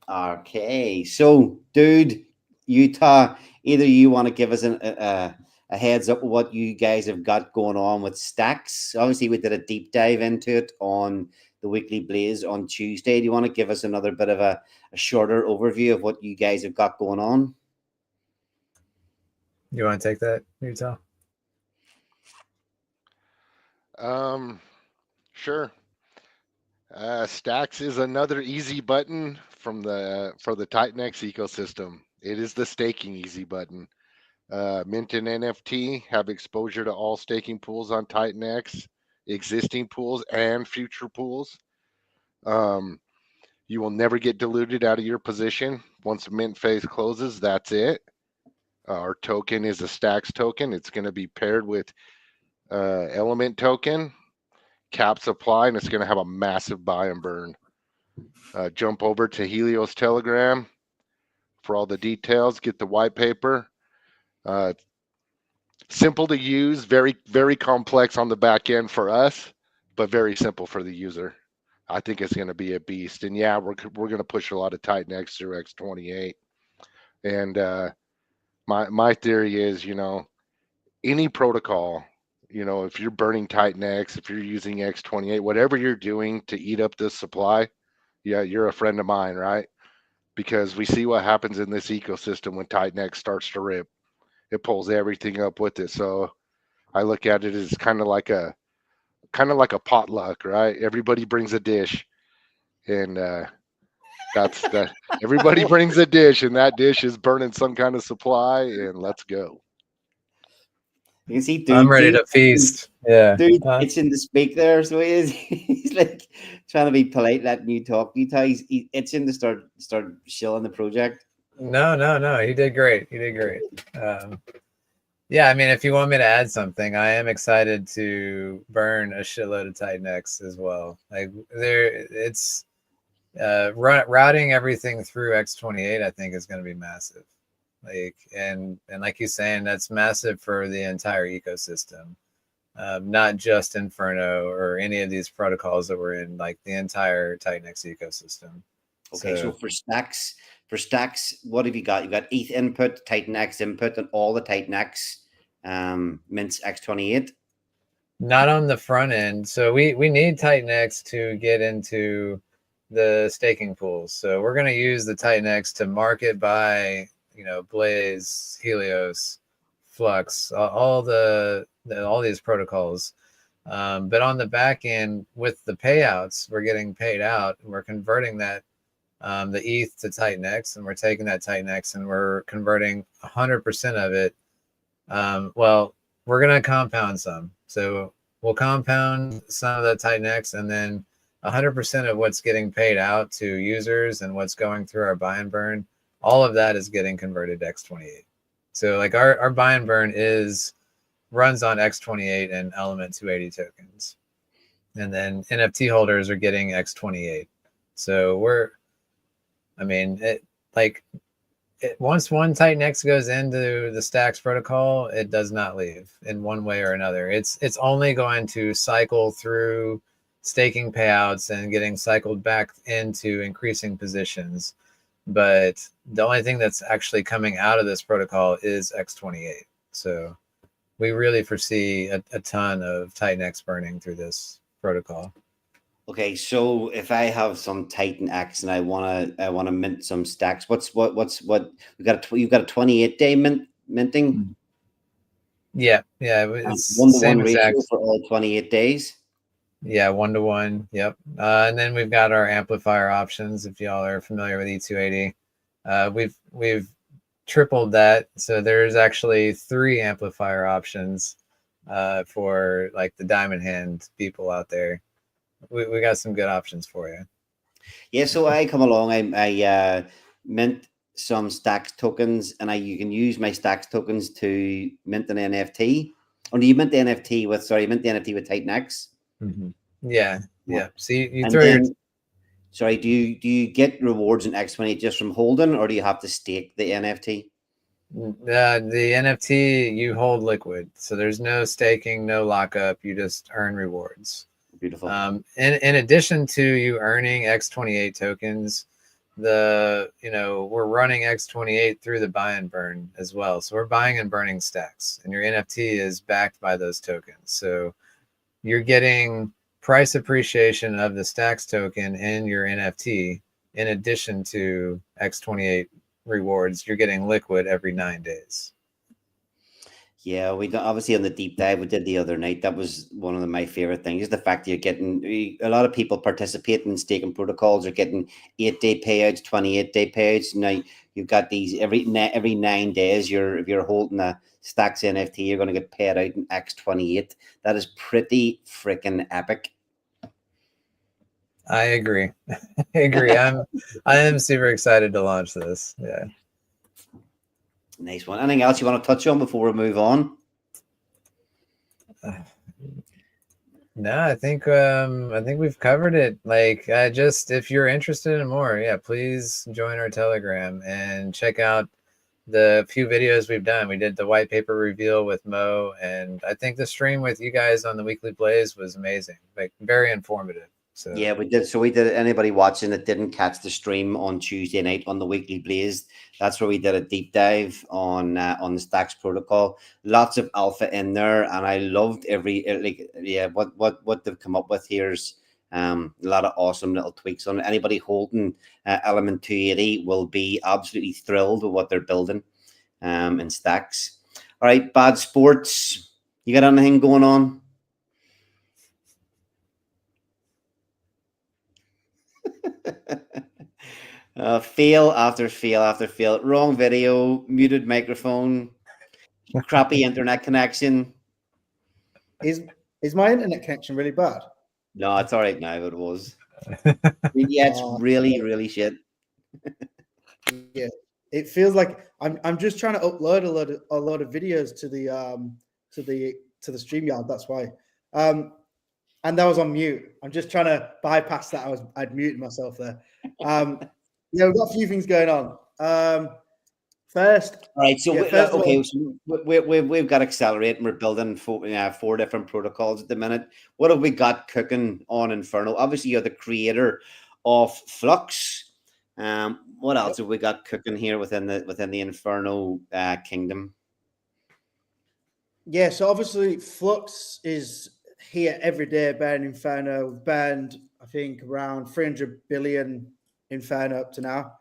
Okay, so dude, Utah, either you want to give us a heads up of what you guys have got going on with Stacks. Obviously, we did a deep dive into it on the Weekly Blaze on Tuesday. Do you want to give us another bit of a shorter overview of what you guys have got going on? You want to take that, Utah? Sure. Stacks is another easy button for the Titan X ecosystem. It is the staking easy button. Mint and NFT have exposure to all staking pools on Titan X, existing pools and future pools. You will never get diluted out of your position. Once the mint phase closes, that's it. Our token is a stacks token. It's going to be paired with element token, cap supply, and it's going to have a massive buy and burn. Jump over to Helios Telegram for all the details. Get the white paper. Simple to use, very, very complex on the back end for us, but very simple for the user. I think it's going to be a beast. And yeah, we're going to push a lot of Titan X through X28. And my theory is, any protocol, if you're burning Titan X, if you're using X28, whatever you're doing to eat up this supply, yeah, you're a friend of mine, right? Because we see what happens in this ecosystem when Titan X starts to rip. It pulls everything up with it. So I look at it as kind of like a potluck, right? Everybody brings a dish, and that's that. Everybody brings a dish, and that dish is burning some kind of supply, and let's go. You can see, I'm ready to feast. Yeah. Dude, itching to speak there, so he is. He's like trying to be polite, letting you talk. He's itching to start shilling the project. No. He did great. Yeah, I mean, if you want me to add something, I am excited to burn a shitload of Titan X as well. Like it's routing everything through X28. I think is going to be massive. Like and like you're saying, that's massive for the entire ecosystem, not just Inferno or any of these protocols that we're in. Like the entire Titan X ecosystem. Okay, so for stacks, what have you got? You got ETH input, Titan X input, and all the Titan X mints X28. Not on the front end. So we need Titan X to get into the staking pools. So we're going to use the Titan X to market by, Blaze, Helios, Flux, all these protocols. But on the back end with the payouts, we're getting paid out and we're converting that the ETH to Titan X, and we're taking that Titan X and we're converting 100% of it. Well, we're going to compound some. So we'll compound some of the Titan X, and then 100% of what's getting paid out to users and what's going through our buy and burn, all of that is getting converted to X28. So like our buy and burn runs on X28 and element 280 tokens. And then NFT holders are getting X28. So once one Titan X goes into the Stacks protocol, it does not leave in one way or another. It's only going to cycle through staking payouts and getting cycled back into increasing positions. But the only thing that's actually coming out of this protocol is X28. So we really foresee a ton of Titan X burning through this protocol. Okay, so if I have some Titan X and I wanna mint some stacks, what you've got a 28-day minting? Yeah, it's 1-to-1 ratio for all 28 days. Yeah, 1-to-1. Yep. And then we've got our amplifier options. If y'all are familiar with E280, we've tripled that. So there's actually 3 amplifier options for like the diamond hand people out there. We got some good options for you. Yeah, so I come along, I mint some stacks tokens, and you can use my stacks tokens to mint an NFT. Or do you mint the NFT with Titan X? Mm-hmm. Yeah. So you and throw then, sorry, do you get rewards in X28 just from holding, or do you have to stake the NFT? The NFT you hold liquid, so there's no staking, no lockup. You just earn rewards. Beautiful. In addition to you earning X28 tokens, we're running X28 through the buy and burn as well. So we're buying and burning stacks, and your NFT is backed by those tokens. So you're getting price appreciation of the stacks token in your NFT in addition to X28 rewards. You're getting liquid every 9 days. Yeah, we obviously on the deep dive we did the other night. That was one of my favorite things. Is the fact that you're getting a lot of people participating in staking protocols are getting 8-day payouts, 28-day payouts. Now you've got these every 9 days. If you're holding a Stacks NFT, you're going to get paid out in X28. That is pretty freaking epic. I agree. I am super excited to launch this. Yeah. Nice one. Anything else you want to touch on before we move on? No, I think we've covered it. Like, just if you're interested in more, yeah, please join our Telegram and check out the few videos we've done. We did the white paper reveal with Mo, and I think the stream with you guys on the Weekly Blaze was amazing, like very informative. So Yeah, we did. So we did. Anybody watching that didn't catch the stream on Tuesday night on the Weekly Blaze, that's where we did a deep dive on the Stacks protocol. Lots of alpha in there, and I loved every what they've come up with. Here's a lot of awesome little tweaks on it. Anybody holding Element 280 will be absolutely thrilled with what they're building in Stacks. All right, Bad Sports, you got anything going on? Fail after fail after fail. Wrong video, muted microphone, crappy internet connection. Is my internet connection really bad? No, it's all right now. It was. Yeah, it's really, really shit. Yeah, it feels like I'm just trying to upload a lot of videos to the StreamYard. That's why. And that was on mute. I'm just trying to bypass that. I'd muted myself there. Yeah, we've got a few things going on. First, All right, so yeah, we've got Accelerate, and we're building four different protocols at the minute. What have we got cooking on Inferno? Obviously, you're the creator of Flux. What else have we got cooking here within the Inferno kingdom? Yeah, so obviously Flux is here every day burning Inferno. We've burned, I think, around 300 billion Inferno up to now,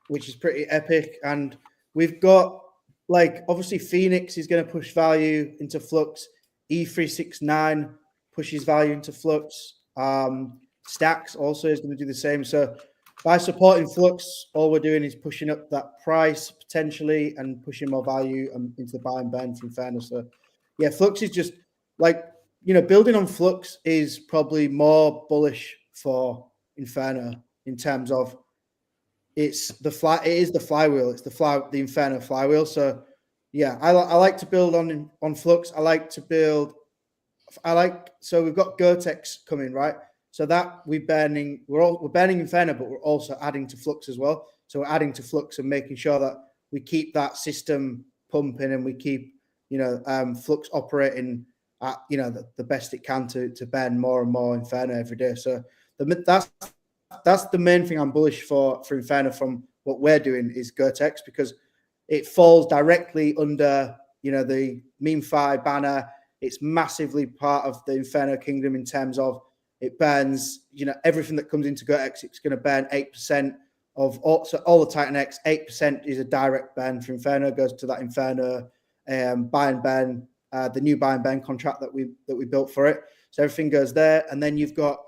which is pretty epic. And we've got, like, obviously Phoenix is going to push value into Flux. E369 pushes value into Flux. Stacks also is going to do the same. So by supporting Flux, all we're doing is pushing up that price potentially and pushing more value into the buy and burn for Inferno. So yeah, Flux is just like, building on Flux is probably more bullish for Inferno in terms of it is the flywheel. It's the Inferno flywheel. So yeah, I like to build on Flux. So we've got Gotex coming, right? So that we're burning Inferno, but we're also adding to Flux as well. So we're adding to Flux and making sure that we keep that system pumping and we keep, Flux operating at, the best it can to burn more and more Inferno every day. So that's the main thing I'm bullish for Inferno from what we're doing is Gotex, because it falls directly under, the MemeFi banner. It's massively part of the Inferno kingdom in terms of it burns, everything that comes into Gotex. It's going to burn 8% of all the Titan X. 8% is a direct burn for Inferno, goes to that Inferno buy and burn, the new buy and burn contract that we built for it. So everything goes there, and then you've got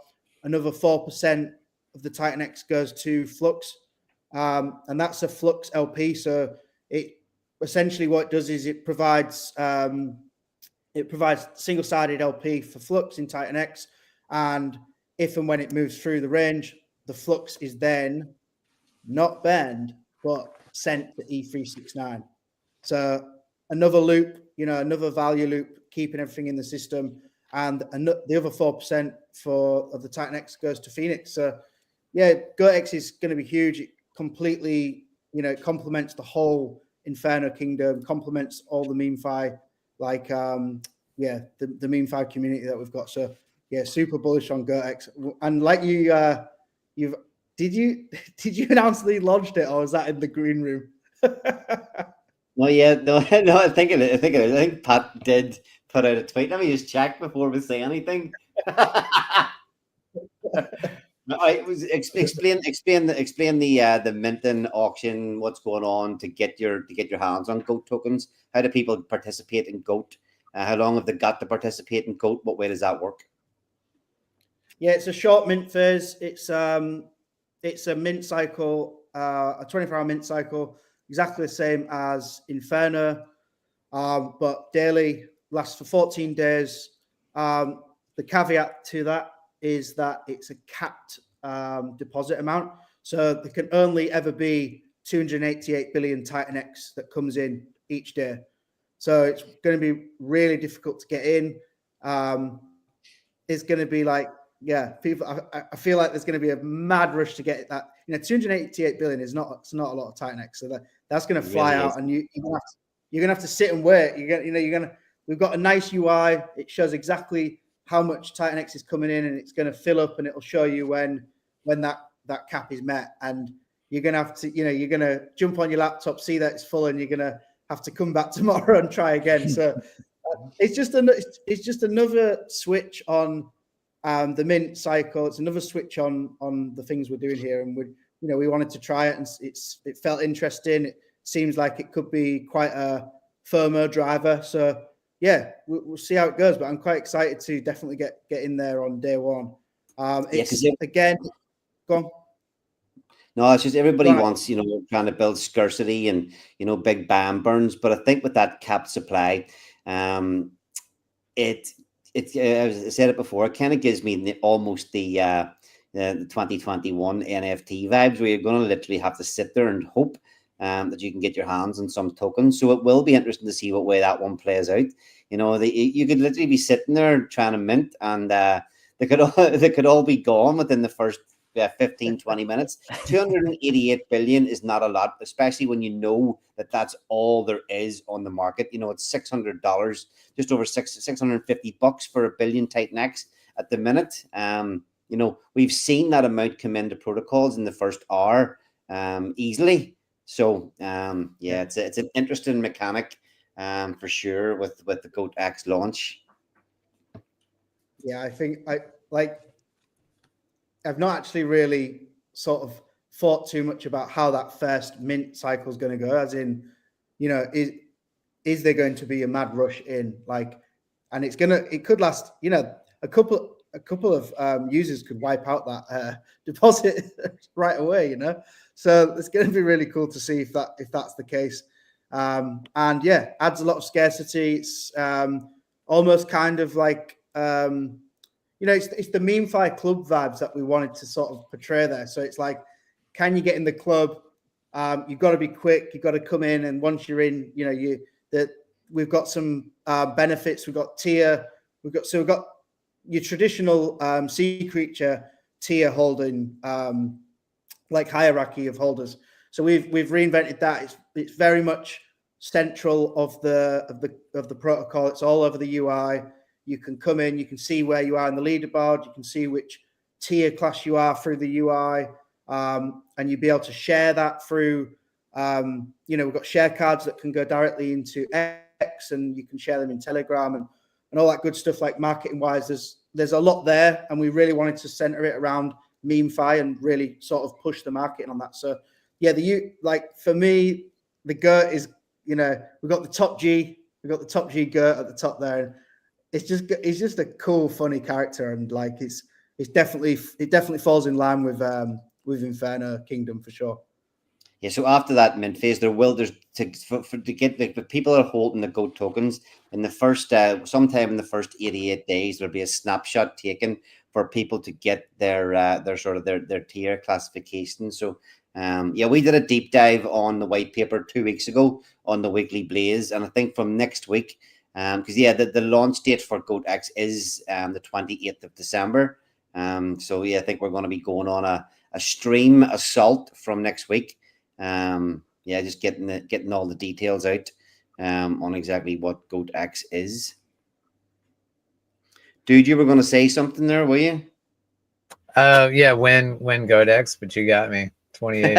another 4% of the Titan X goes to Flux, and that's a Flux LP. So it essentially what it does is it provides single-sided LP for Flux in Titan X. And if and when it moves through the range, the Flux is then not burned, but sent to E369. So another loop, another value loop, keeping everything in the system. And the other 4% of the Titan X goes to Phoenix. So yeah, GoTex is going to be huge. It completely, it complements the whole Inferno kingdom, complements all the MemeFi, the MemeFi community that we've got. So yeah, super bullish on GoTex. And like did you announce that you launched it, or was that in the green room? No, I think of it. I think Pat did put out a tweet. Let me just check before we say anything. Explain the minting auction. What's going on to get your hands on GOAT tokens? How do people participate in GOAT? How long have they got to participate in GOAT? What way does that work? Yeah, it's a short mint phase. It's a mint cycle, a 24-hour mint cycle, exactly the same as Inferno, but daily, lasts for 14 days. The caveat to that is that it's a capped deposit amount. So there can only ever be 288 billion Titan X that comes in each day. So it's going to be really difficult to get in. It's going to be like, yeah, people. I feel like there's going to be a mad rush to get that. 288 billion is not a lot of Titan X, so that's going to fly really out, and you're going to have to sit and wait. We've got a nice UI. It shows exactly how much Titan X is coming in, and it's going to fill up, and it'll show you when that cap is met, and you're going to have to, you're going to jump on your laptop, see that it's full, and you're going to have to come back tomorrow and try again. So it's just another switch on the mint cycle. It's another switch on the things we're doing here, and we wanted to try it, and it felt interesting. It seems like it could be quite a firmer driver. So yeah, we'll see how it goes. But I'm quite excited to definitely get in there on day one. Again, go on. No, it's just everybody wants, trying to build scarcity and, big bam burns. But I think with that capped supply, as I said it before, it kind of gives me almost the 2021 NFT vibes, where you're going to literally have to sit there and hope that you can get your hands on some tokens. So it will be interesting to see what way that one plays out. You could literally be sitting there trying to mint, and they could all be gone within the first 15, 20 minutes. 288 billion is not a lot, especially when you know that that's all there is on the market. It's $600, just over $650 for a billion Titan X at the minute. We've seen that amount come into protocols in the first hour easily. So it's an interesting mechanic for sure with the GOAT X launch. Yeah, I think I've not actually really sort of thought too much about how that first mint cycle is going to go, as in, is there going to be a mad rush in, and it could last, a couple of users could wipe out that deposit right away, so it's going to be really cool to see if that's the case. And yeah, adds a lot of scarcity. It's almost kind of like, it's the MemeFi club vibes that we wanted to sort of portray there. So it's like, can you get in the club? You've got to be quick. You've got to come in, and once you're in, we've got some benefits. We've got tier. We've got your traditional sea creature tier holding, like hierarchy of holders. So we've reinvented that. It's very much central of the protocol. It's all over the UI. You can come in, you can see where you are in the leaderboard, you can see which tier class you are through the UI, and you'll be able to share that through, we've got share cards that can go directly into X, and you can share them in Telegram and all that good stuff, like marketing wise. There's a lot there, and we really wanted to center it around MemeFi and really sort of push the marketing on that. So yeah, for me, the GERT is, we've got the top G GERT at the top there. And it's just a cool, funny character, and it definitely falls in line with Inferno Kingdom for sure. Yeah, so after that mint phase, the people are holding the GOAT tokens in the first sometime in the first 88 days. There'll be a snapshot taken for people to get their tier classification. So we did a deep dive on the white paper 2 weeks ago on the Weekly Blaze, and I think from next week. Because the launch date for GOAT X is the 28th of December. I think we're going to be going on a stream assault from next week. Just getting all the details out on exactly what GOAT X is. Dude, you were going to say something there, were you? When GOAT X, but you got me. 28.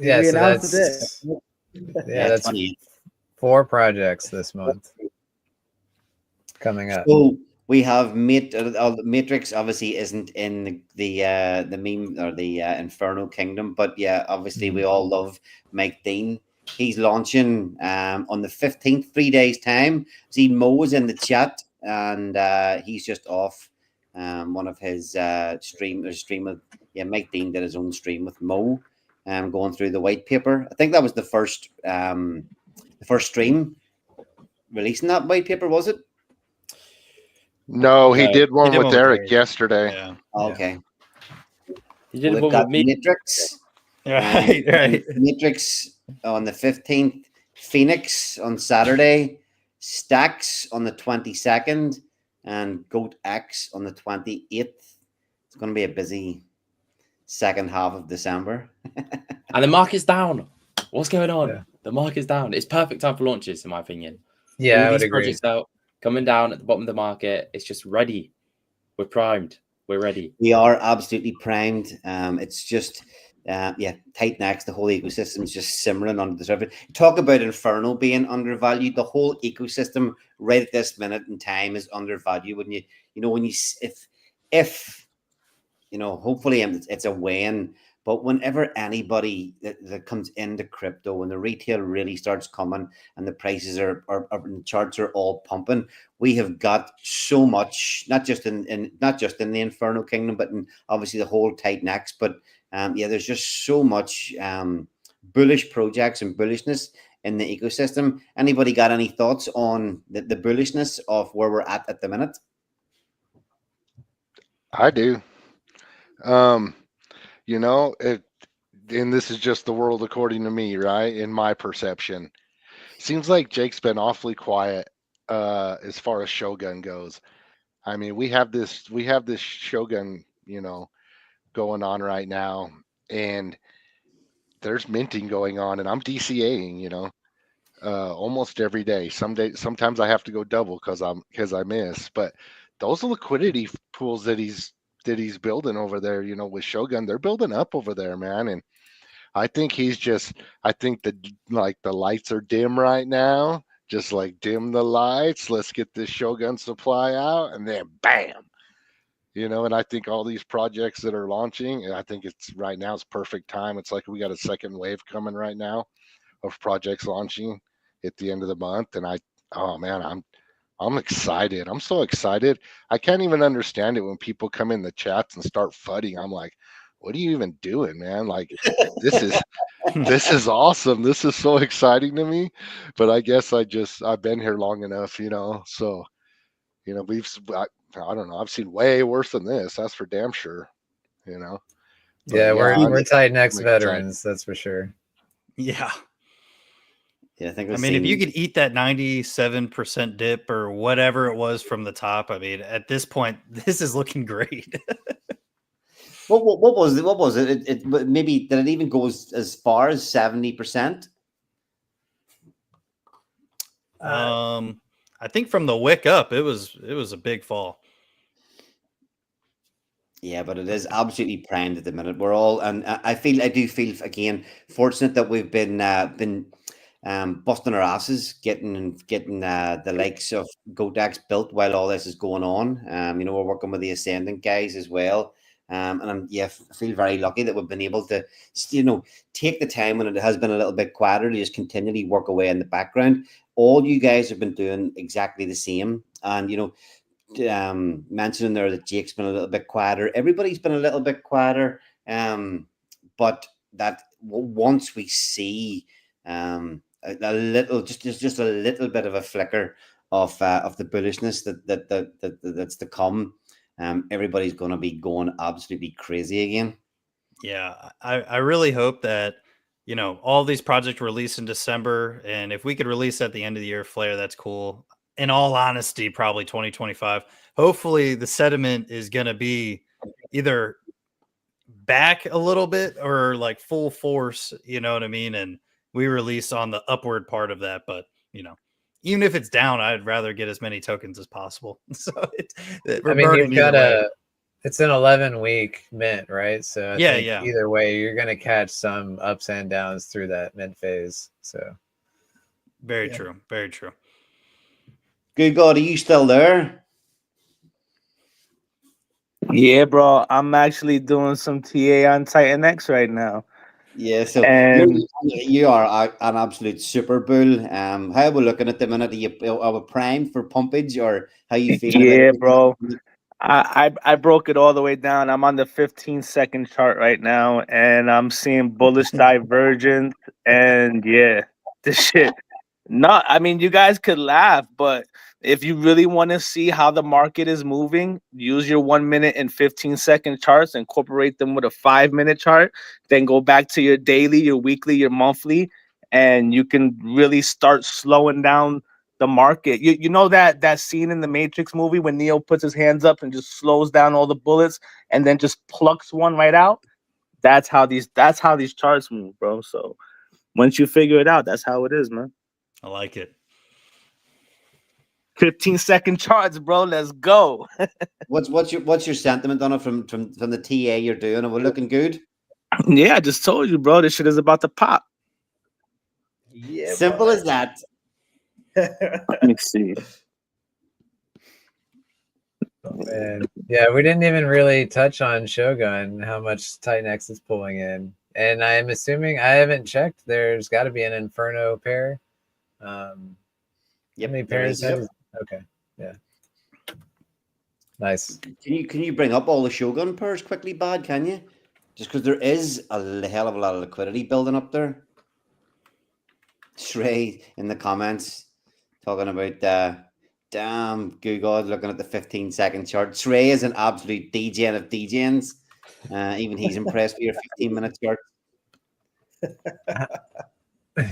Yeah, so that's 4 projects this month coming up. So we have Matrix. Obviously, isn't in the meme or the Inferno Kingdom, but yeah, obviously we all love Mike Dean. He's launching on the 15th, 3 days time. See, Mo is in the chat, and he's just off one of his stream with Mike Dean did his own stream with Mo. Going through the white paper. I think that was the first stream releasing that white paper, was it? No, he did one with Eric yesterday. Yeah. Okay. You did We've one got with me. Matrix. Right, right. Matrix on the 15th, Phoenix on Saturday, Stacks on the 22nd, and Goat X on the 28th. It's going to be a busy second half of December. And the market's down. What's going on? Yeah. The market's down. It's perfect time for launches, in my opinion. Yeah, I All would these agree. projects out, coming down at the bottom of the market. It's just ready. We're primed. We're ready. We are absolutely primed. It's just, tight next. The whole ecosystem is just simmering under the surface. Talk about Inferno being undervalued. The whole ecosystem right at this minute in time is undervalued. When if hopefully it's a win. But whenever anybody that comes into crypto, when the retail really starts coming and the prices are and the charts are all pumping, we have got so much, not just in the Inferno Kingdom, but in obviously the whole tight next. But there's just so much bullish projects and bullishness in the ecosystem. Anybody got any thoughts on the bullishness of where we're at the minute? I do. And this is just the world according to me, right? In my perception, seems like Jake's been awfully quiet as far as Shogun goes. I mean, we have this Shogun, going on right now, and there's minting going on, and I'm DCAing, almost every day. Sometimes I have to go double because I miss. But those liquidity pools that he's building over there, with Shogun, they're building up over there, man. And I think I think the lights are dim right now. Just like dim the lights. Let's get this Shogun supply out, and then bam. And I think all these projects that are launching, and I think it's right now it's perfect time. It's like we got a second wave coming right now of projects launching at the end of the month. And oh man, I'm excited. I'm so excited. I can't even understand it when people come in the chats and start fudding. I'm like, what are you even doing, man? Like, this is awesome. This is so exciting to me. But I guess I've been here long enough, so, I don't know. I've seen way worse than this. That's for damn sure, But Yeah, we're tight next I'm excited. veterans, that's for sure. Yeah. Yeah, I think I mean, if you could eat that 97% dip or whatever it was from the top, I mean, at this point, this is looking great. What was it? It maybe did it even go as far as 70%? I think from the wick up, it was a big fall. Yeah, but it is absolutely primed at the minute. We're all, and I do feel again fortunate that we've been busting our asses getting the likes of Godex built while all this is going on. We're working with the Ascendant guys as well. And I feel very lucky that we've been able to, take the time when it has been a little bit quieter to just continually work away in the background. All you guys have been doing exactly the same. And, mentioning there that Jake's been a little bit quieter. Everybody's been a little bit quieter. But that once we see a little, just a little bit of a flicker of the bullishness that's to come, everybody's going to be going absolutely crazy again. Yeah, I really hope that all these projects release in December, and if we could release at the end of the year, Flare, that's cool. In all honesty, probably 2025. Hopefully, the sentiment is going to be either back a little bit or like full force. You know what I mean? And we release on the upward part of that, but even if it's down, I'd rather get as many tokens as possible. So you've got it's an 11-week mint, right? So I think either way, you're going to catch some ups and downs through that mint phase. So very true. Very true. Good God, are you still there? Yeah, bro. I'm actually doing some TA on Titan X right now. Yeah, so And you are an absolute super bull. How are we looking at the minute? Are we primed for pumpage, or how you feeling? yeah, bro. I broke it all the way down. I'm on the 15-second chart right now, and I'm seeing bullish divergence. And this shit. I mean, you guys could laugh, but If you really want to see how the market is moving, use your 1 minute and 15-second charts, incorporate them with a 5-minute chart, then go back to your daily, your weekly, your monthly, and you can really start slowing down the market. You know that scene in the Matrix movie when Neo puts his hands up and just slows down all the bullets and then just plucks one right out? That's how these charts move, bro. So once you figure it out, that's how it is, man. I like it. 15-second charts, bro. Let's go. What's your sentiment on it from the TA you're doing? Are we looking good? Yeah, I just told you, bro. This shit is about to pop. Yeah, Simple as that. Let me see. And yeah, we didn't even really touch on Shogun, how much Titan X is pulling in. And I'm assuming, I haven't checked, there's got to be an Inferno pair. How many pairs? Okay, yeah. Nice. Can you bring up all the Shogun pairs quickly, Bad? Can you? Just because there is a hell of a lot of liquidity building up there. Shrey in the comments talking about damn Google looking at the 15-second chart. Shrey is an absolute DJing of DJs. Even he's impressed with your 15-minute chart.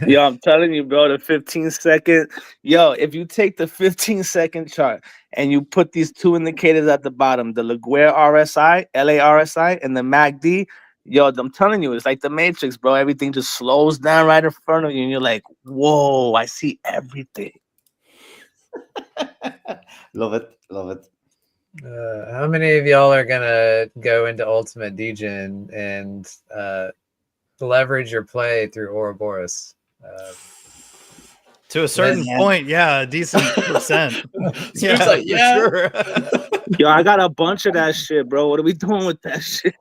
Yo, I'm telling you, bro, the 15-second. Yo, if you take the 15-second chart and you put these two indicators at the bottom, the Laguerre RSI, LARSI, and the MACD, yo, I'm telling you, it's like the Matrix, bro. Everything just slows down right in front of you, and you're like, whoa, I see everything. Love it. Love it. How many of y'all are gonna go into Ultimate Degen and leverage your play through Ouroboros? To a certain point, yeah, a decent percent. Yeah, like, yeah. For sure. Yo, I got a bunch of that shit, bro. What are we doing with that shit?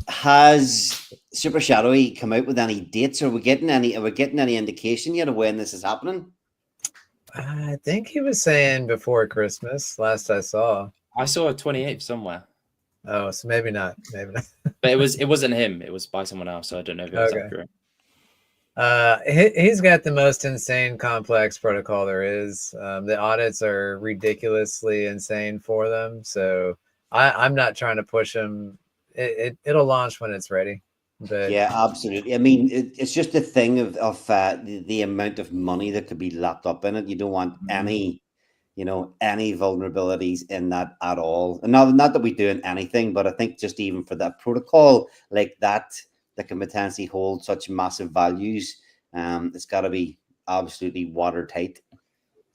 Has Super Shadowy come out with any dates? Are we getting any indication yet of when this is happening? I think he was saying before Christmas, last I saw. I saw a 28th somewhere. Oh, so maybe not. Maybe not. But it wasn't him. It was by someone else. So I don't know if it was accurate. He's got the most insane complex protocol there is. The audits are ridiculously insane for them. So I'm not trying to push him. It'll launch when it's ready. But yeah, absolutely. I mean, it's just a thing of the amount of money that could be locked up in it. You don't want any vulnerabilities in that at all. And not that we're doing anything, but I think just even for that protocol like that can potentially hold such massive values, it's got to be absolutely watertight.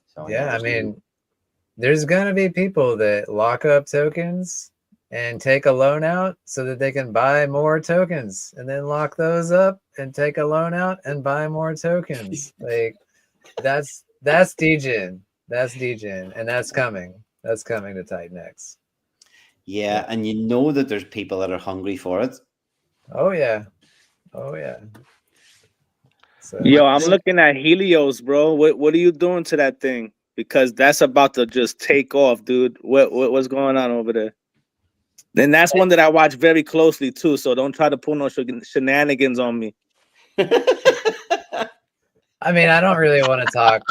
So yeah, I mean, there's gonna be people that lock up tokens and take a loan out so that they can buy more tokens, and then lock those up and take a loan out and buy more tokens. Like that's Degen. That's Degen, and that's coming. That's coming to Titan X. Yeah, and you know that there's people that are hungry for it. Oh yeah. Oh yeah. So, yo, I'm looking at Helios, bro. What are you doing to that thing? Because that's about to just take off, dude. What's going on over there? Then that's one that I watch very closely too. So don't try to pull no shenanigans on me. I mean, I don't really want to talk.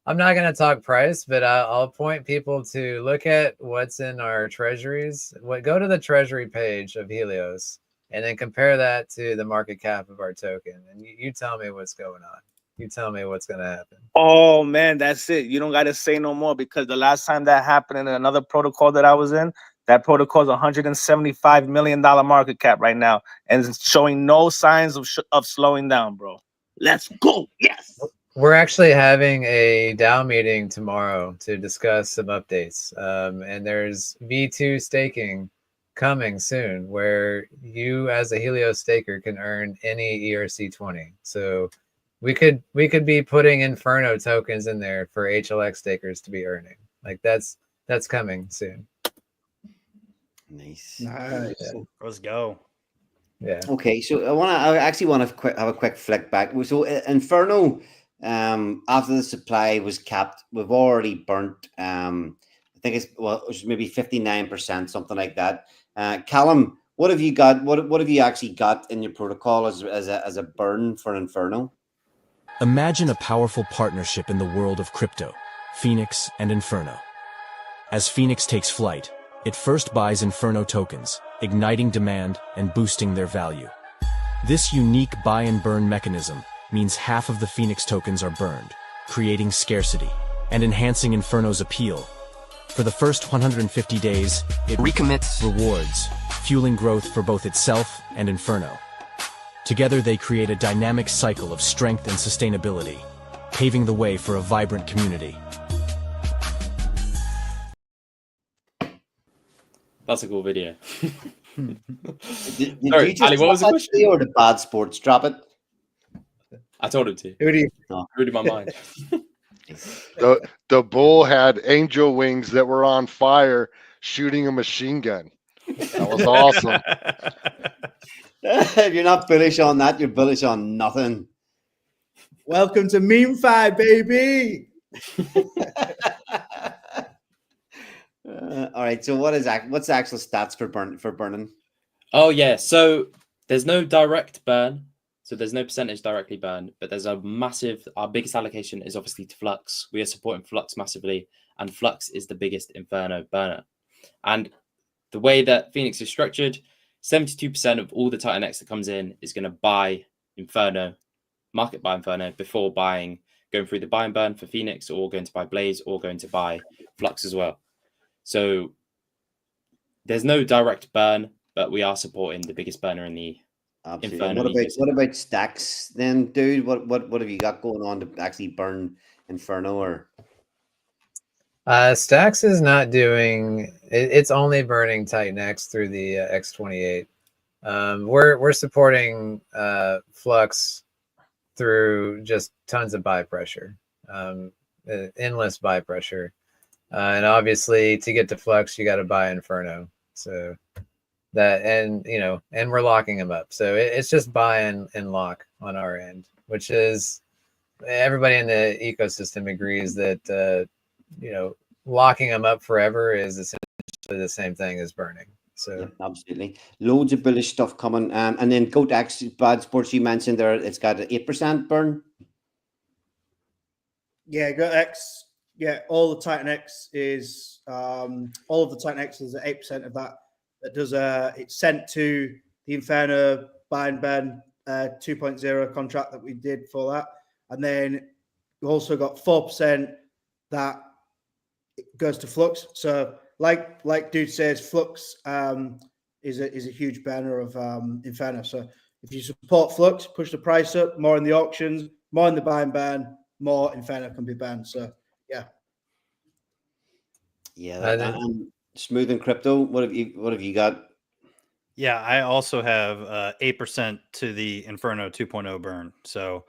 I'm not going to talk price, but I'll point people to look at what's in our treasuries. Go to the treasury page of Helios and then compare that to the market cap of our token. And you tell me what's going on. You tell me what's going to happen. Oh, man, that's it. You don't got to say no more, because the last time that happened in another protocol that I was in, that protocol is $175 million market cap right now, and it's showing no signs of slowing down, bro. Let's go. Yes. We're actually having a DAO meeting tomorrow to discuss some updates. And there's V2 staking coming soon, where you as a Helios staker can earn any ERC20. So we could be putting Inferno tokens in there for HLX stakers to be earning. Like that's coming soon. Nice. Nice. Yeah. Let's go. Yeah. Okay, so I actually want to have a quick flick back. So Inferno, after the supply was capped, we've already burnt. I think it was maybe 59%, something like that. Callum, what have you got? What have you actually got in your protocol as a burn for Inferno? Imagine a powerful partnership in the world of crypto, Phoenix and Inferno. As Phoenix takes flight, it first buys Inferno tokens, igniting demand and boosting their value. This unique buy and burn mechanism means half of the Phoenix tokens are burned, creating scarcity and enhancing Inferno's appeal. For the first 150 days, it recommits rewards, fueling growth for both itself and Inferno. Together they create a dynamic cycle of strength and sustainability, paving the way for a vibrant community. That's a cool video. Did Sorry, you just Ali, what was the drop that question? video or did Bad Sports drop it? I told him to. Who do you? Read my mind. The bull had angel wings that were on fire shooting a machine gun. That was awesome. If you're not bullish on that, you're bullish on nothing. Welcome to Meme Fi, baby. All right. So what's the actual stats for burning? Oh yeah, so there's no direct burn, so there's no percentage directly burned, but there's a massive. Our biggest allocation is obviously to Flux. We are supporting Flux massively, and Flux is the biggest Inferno burner. And the way that Phoenix is structured, 72% of all the Titan X that comes in is going to buy Inferno, market buy Inferno before going through the buy and burn for Phoenix, or going to buy Blaze, or going to buy Flux as well. So there's no direct burn, but we are supporting the biggest burner in the Inferno. What about stacks then, dude? What have you got going on to actually burn Inferno? Or Stacks is not doing it's only burning Titan X through the X28. We're supporting Flux through just tons of buy pressure, endless buy pressure. And obviously to get to Flux, you got to buy Inferno. So that, and we're locking them up. So it's just buy and lock on our end, which is everybody in the ecosystem agrees that, locking them up forever is essentially the same thing as burning. So yeah, absolutely, loads of bullish stuff coming. And then Goat X, Bad Sports, you mentioned there, it's got an 8% burn. Yeah, Goat X. Yeah, all the Titan X is all of the Titan X is 8% of that. That does it's sent to the Inferno buy and burn 2.0 contract that we did for that, and then we also got 4% that goes to Flux. So like dude says, Flux is a huge banner of Inferno. So if you support Flux, push the price up, more in the auctions, more in the buy and burn, more Inferno can be banned. So yeah. And Smooth and Crypto, what have you got? Yeah, I also have 8% to the Inferno 2.0 burn. So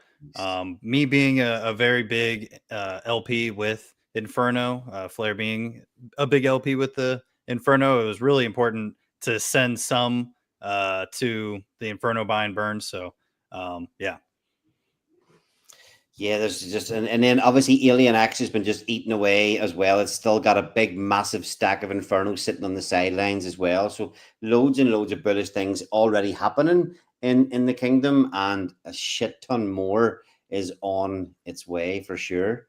me being a very big LP with Inferno, Flare being a big LP with the Inferno, it was really important to send some to the Inferno buy and burn. So Yeah, there's just and then obviously Alien X has been just eating away as well. It's still got a big massive stack of Inferno sitting on the sidelines as well. So loads and loads of bullish things already happening in the kingdom, and a shit ton more is on its way for sure.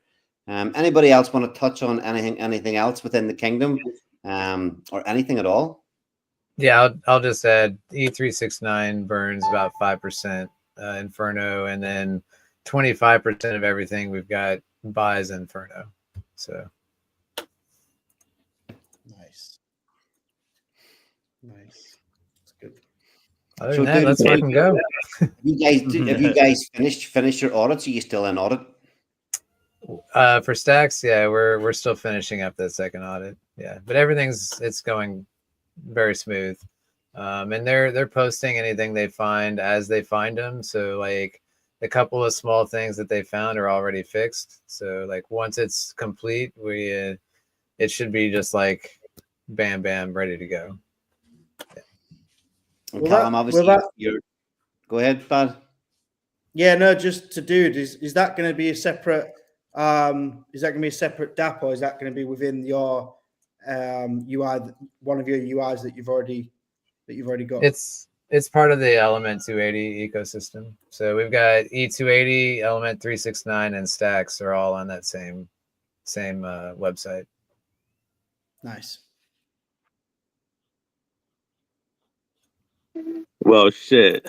Anybody else want to touch on anything else within the kingdom, or anything at all? yeah, I'll just add E369 burns about 5% Inferno, and then 25% of everything we've got buys Inferno. So nice. That's good. Other than that, let's fucking go. Have you guys finished your audits? Are you still in audit? For stacks, yeah, we're still finishing up the second audit. Yeah, but it's going very smooth. And they're posting anything they find as they find them. So like the couple of small things that they found are already fixed. So like once it's complete, it should be just like bam, bam, ready to go. Yeah. Callum, obviously, go ahead, Bud. Yeah, no, just to dude, is that going to be a separate? Is that going to be a separate DApp, or is that going to be within your UI, one of your UIs that you've already got? It's It's part of the Element 280 ecosystem. So we've got E280, Element 369, and Stacks are all on that same website. Nice. Well, shit.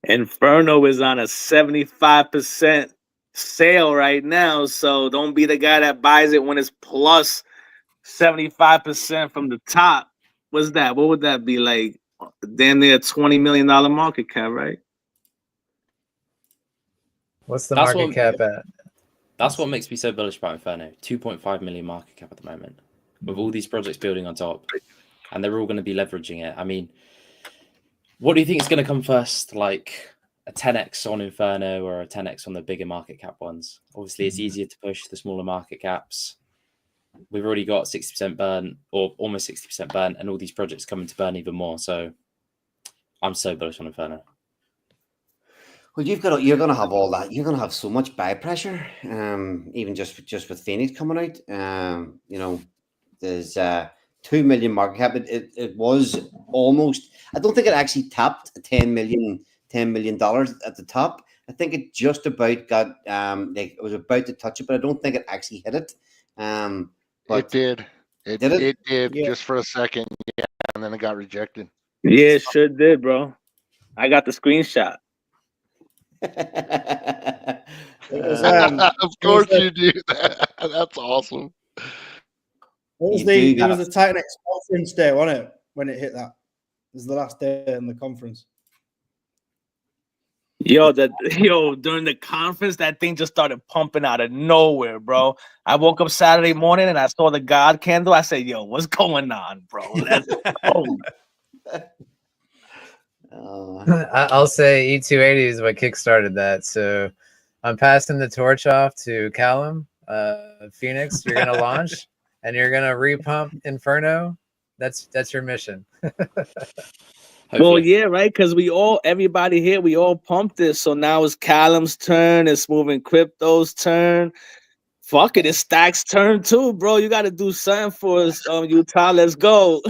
Inferno is on a 75% sale right now, so don't be the guy that buys it when it's plus 75% from the top. What's that? What would that be like? Damn near $20 million market cap, right? What's the That's market what- cap at? That's what makes me so bullish about Inferno. 2.5 million market cap at the moment, with all these projects building on top, and they're all going to be leveraging it. I mean, what do you think is going to come first? Like a 10x on Inferno or a 10x on the bigger market cap ones? Obviously, it's easier to push the smaller market caps. We've already got 60% burn, or almost 60% burn, and all these projects coming to burn even more. So I'm so bullish on Inferno. Well, you're going to have all that. You're going to have so much buy pressure. Even just with Phoenix coming out. You know, there's 2 million market cap. It was almost. I don't think it actually tapped $10 million at the top. I think it just about got like it was about to touch it, but I don't think it actually hit it. But It did. It Did did Yeah. just for a second, yeah, and then it got rejected. Yeah, it sure did, bro. I got the screenshot. It was, Of course you do that. That's awesome. it was a Titan X conference day, wasn't it? When it hit that. It was the last day in the conference. Yo, during the conference, that thing just started pumping out of nowhere, bro. I woke up Saturday morning and I saw the God candle. I said, yo, what's going on, bro? Let's go. I'll say E280 is what kickstarted that. So I'm passing the torch off to Callum. Phoenix, you're gonna launch and you're gonna repump Inferno. That's your mission. Well, yeah, right. Because everybody here, we all pumped this. So now it's Callum's turn. It's moving Crypto's turn. Fuck it, it's Stack's turn too, bro. You got to do something for us, Utah. Let's go.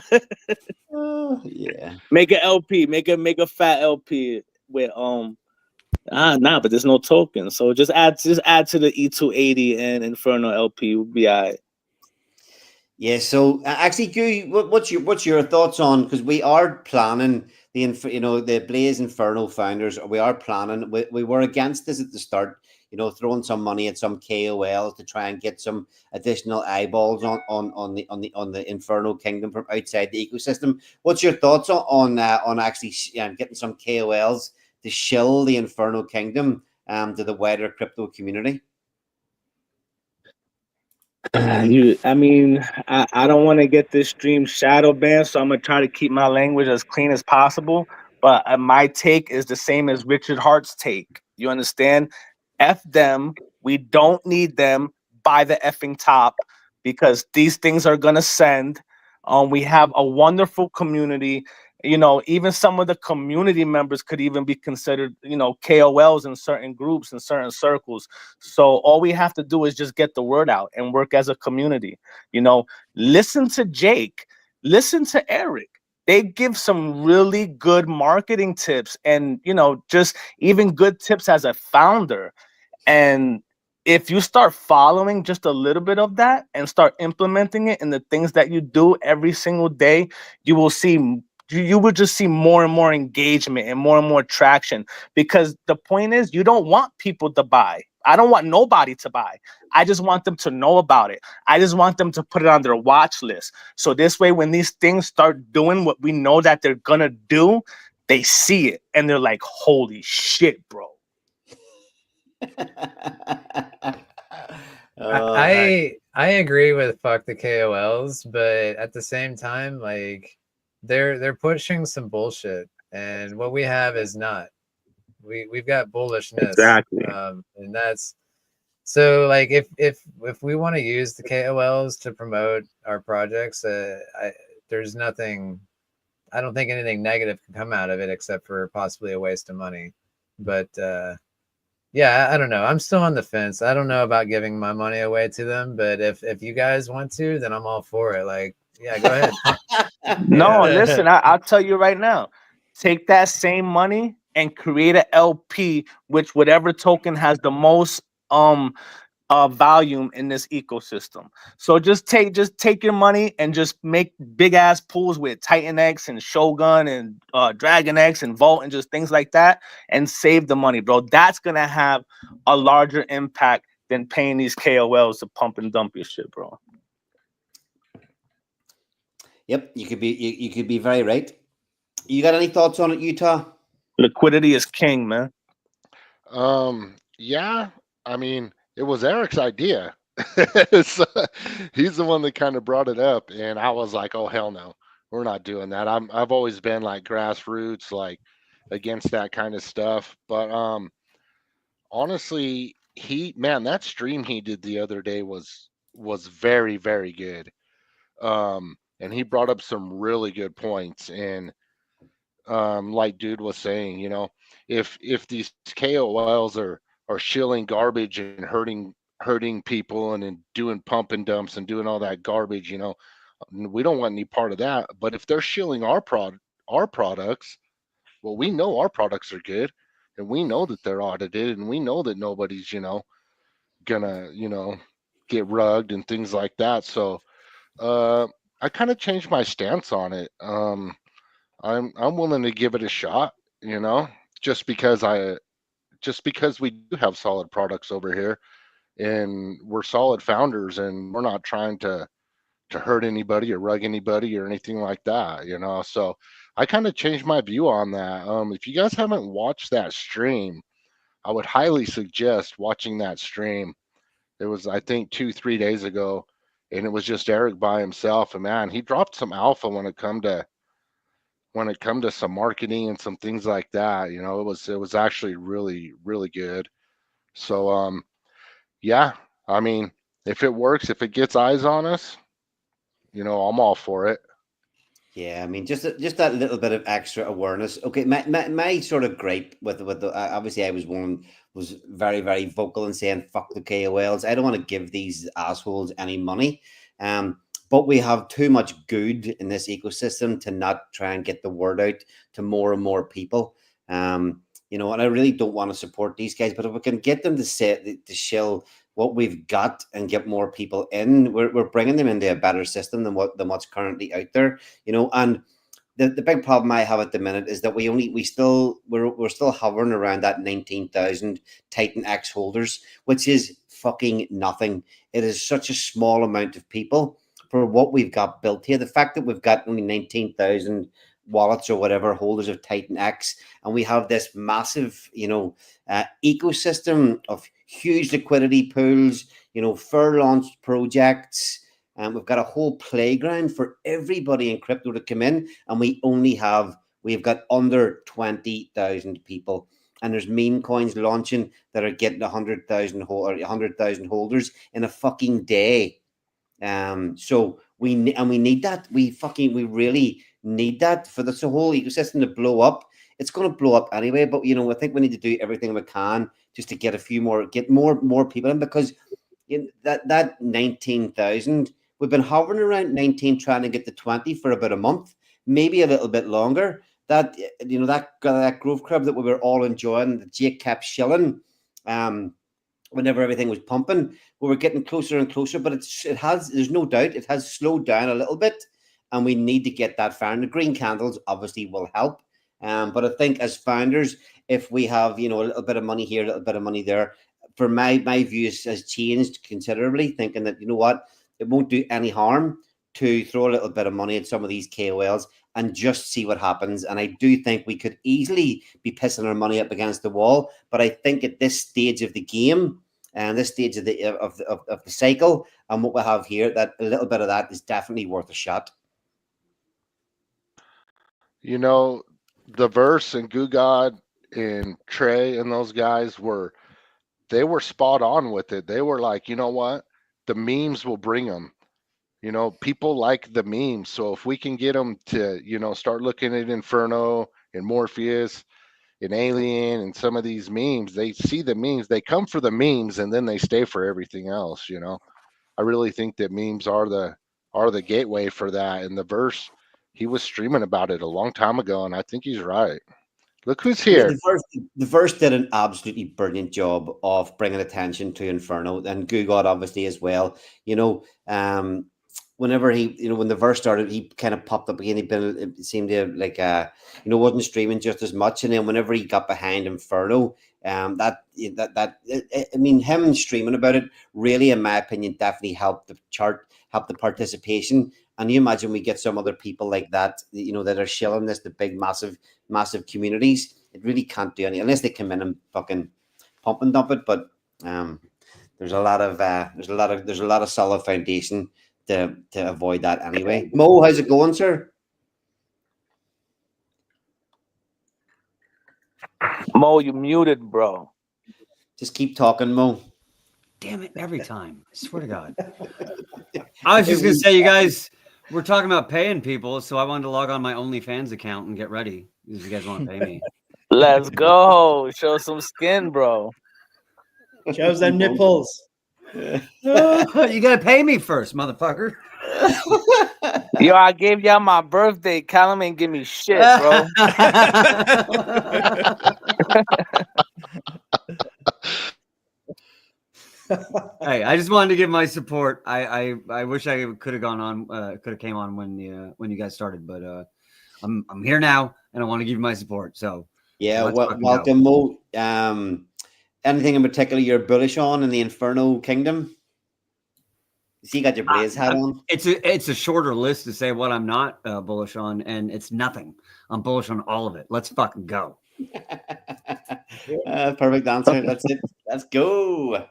Yeah. Make an LP. Make a fat LP with but there's no token. So just add to the E280 and Inferno LP. We'll be all right. Yeah, so actually, Guy, what's your thoughts on, because we are planning the Blaze Inferno founders. We are planning. We were against this at the start. Throwing some money at some KOLs to try and get some additional eyeballs on the Inferno Kingdom from outside the ecosystem. What's your thoughts on actually getting some KOLs to shill the Inferno Kingdom to the wider crypto community? I don't want to get this stream shadow banned, so I'm gonna try to keep my language as clean as possible. But my take is the same as Richard Hart's take. You understand? F them. We don't need them by the effing top, because these things are gonna send. We have a wonderful community. Even some of the community members could even be considered, KOLs in certain groups and certain circles. So all we have to do is just get the word out and work as a community. Listen to Jake, listen to Eric. They give some really good marketing tips and, just even good tips as a founder. And if you start following just a little bit of that and start implementing it in the things that you do every single day, you will just see more and more engagement and more traction. Because the point is, you don't want people to buy. I don't want nobody to buy. I just want them to know about it. I just want them to put it on their watch list. So this way, when these things start doing what we know that they're gonna do, they see it and they're like, holy shit, bro. I agree with fuck the KOLs, but at the same time, like they're pushing some bullshit, and what we have is not. We've got bullishness, Exactly. And that's so. Like if we want to use the KOLs to promote our projects, there's nothing. I don't think anything negative can come out of it except for possibly a waste of money, but. Yeah, I don't know. I'm still on the fence. I don't know about giving my money away to them, but if you guys want to, then I'm all for it. Like, yeah, go ahead. No, listen, I'll tell you right now. take that same money and create an LP, which whatever token has the most volume in this ecosystem. So just take your money and just make big ass pools with Titan X and Shogun and Dragon X and Vault and just things like that, and save the money, bro. That's gonna have a larger impact than paying these KOLs to pump and dump your shit, bro. Yep, you could be very right. You got any thoughts on it, Utah? Liquidity is king, man. Yeah, I mean, it was Eric's idea. So, he's the one that kind of brought it up, and I was like, "Oh hell no, we're not doing that." I've always been like grassroots, like against that kind of stuff. But honestly, that stream he did the other day was very very good. And he brought up some really good points, and like dude was saying, if these KOLs are shilling garbage and hurting people and then doing pump and dumps and doing all that garbage, we don't want any part of that. But if they're shilling our products, well, we know our products are good, and we know that they're audited, and we know that nobody's gonna get rugged and things like that. So I kind of changed my stance on it. I'm willing to give it a shot, just because we do have solid products over here, and we're solid founders, and we're not trying to hurt anybody or rug anybody or anything like that, So I kind of changed my view on that. If you guys haven't watched that stream, I would highly suggest watching that stream. It was, I think, 2-3 days ago, and it was just Eric by himself. And man, he dropped some alpha when it come to some marketing and some things like that. It was actually really really good. So yeah, I mean, if it works, if it gets eyes on us, I'm all for it. Yeah, I mean, just that little bit of extra awareness. Okay, my sort of gripe with the obviously I was very very vocal in saying fuck the KOLs. I don't want to give these assholes any money. But we have too much good in this ecosystem to not try and get the word out to more and more people. And I really don't want to support these guys, but if we can get them to shill what we've got and get more people in, we're bringing them into a better system than what's currently out there. And the big problem I have at the minute is that we're still hovering around that 19,000 Titan X holders, which is fucking nothing. It is such a small amount of people for what we've got built here. The fact that we've got only 19,000 wallets or whatever holders of Titan X, and we have this massive, ecosystem of huge liquidity pools, fair launch projects, and we've got a whole playground for everybody in crypto to come in, and we've got under 20,000 people. And there's meme coins launching that are getting 100,000 holders in a fucking day. So we need that. We really need that for this whole ecosystem to blow up. It's going to blow up anyway, but I think we need to do everything we can just to get more people in, because that 19,000, we've been hovering around 19, trying to get to 20 for about a month, maybe a little bit longer. That that Grove Club that we were all enjoying, that Jake kept shilling, whenever everything was pumping, we were getting closer and closer. But there's no doubt it has slowed down a little bit, and we need to get that far. And the green candles obviously will help. But I think as founders, if we have a little bit of money here, a little bit of money there, for my view has changed considerably, thinking that it won't do any harm to throw a little bit of money at some of these KOLs and just see what happens. And I do think we could easily be pissing our money up against the wall, but I think at this stage of the game and this stage of the cycle and what we have here, that a little bit of that is definitely worth a shot. The Verse and Goo God and Trey and those guys were spot on with it. They were like, you know what? The memes will bring them. People like the memes. So if we can get them to, start looking at Inferno and Morpheus and Alien and some of these memes, they see the memes, they come for the memes, and then they stay for everything else. I really think that memes are the gateway for that. And the Verse he was streaming about it a long time ago, and I think he's right. Look who's Yeah, here. the verse did an absolutely brilliant job of bringing attention to Inferno, and Gugod obviously as well. You know, whenever when the verse started, he kind of popped up again. It seemed to like wasn't streaming just as much, and then whenever he got behind Inferno, I mean, him streaming about it really, in my opinion, definitely helped the chart, helped the participation. And you imagine we get some other people like that, that are shilling this, the big, massive communities. It really can't do anything unless they come in and fucking pump and dump it. But there's a lot of solid foundation to avoid that anyway. Mo, how's it going, sir? Mo, you muted, bro. Just keep talking, Mo. Damn it, every time. I swear to God. I was just going to say, you guys, we're talking about paying people, so I wanted to log on my OnlyFans account and get ready if you guys want to pay me. Let's go. Show some skin, bro. Shows them nipples. You got to pay me first, motherfucker. Yo, I gave y'all my birthday. Callum ain't give me shit, bro. Hey, I just wanted to give my support. I wish I could have gone on, could have came on when you guys started, but I'm here now, and I want to give you my support. So yeah, welcome, Mo. Anything in particular you're bullish on in the Inferno Kingdom? See, you got your Blaze hat on. It's a shorter list to say what I'm not bullish on, and it's nothing. I'm bullish on all of it. Let's fucking go. Perfect answer. That's it. Let's go.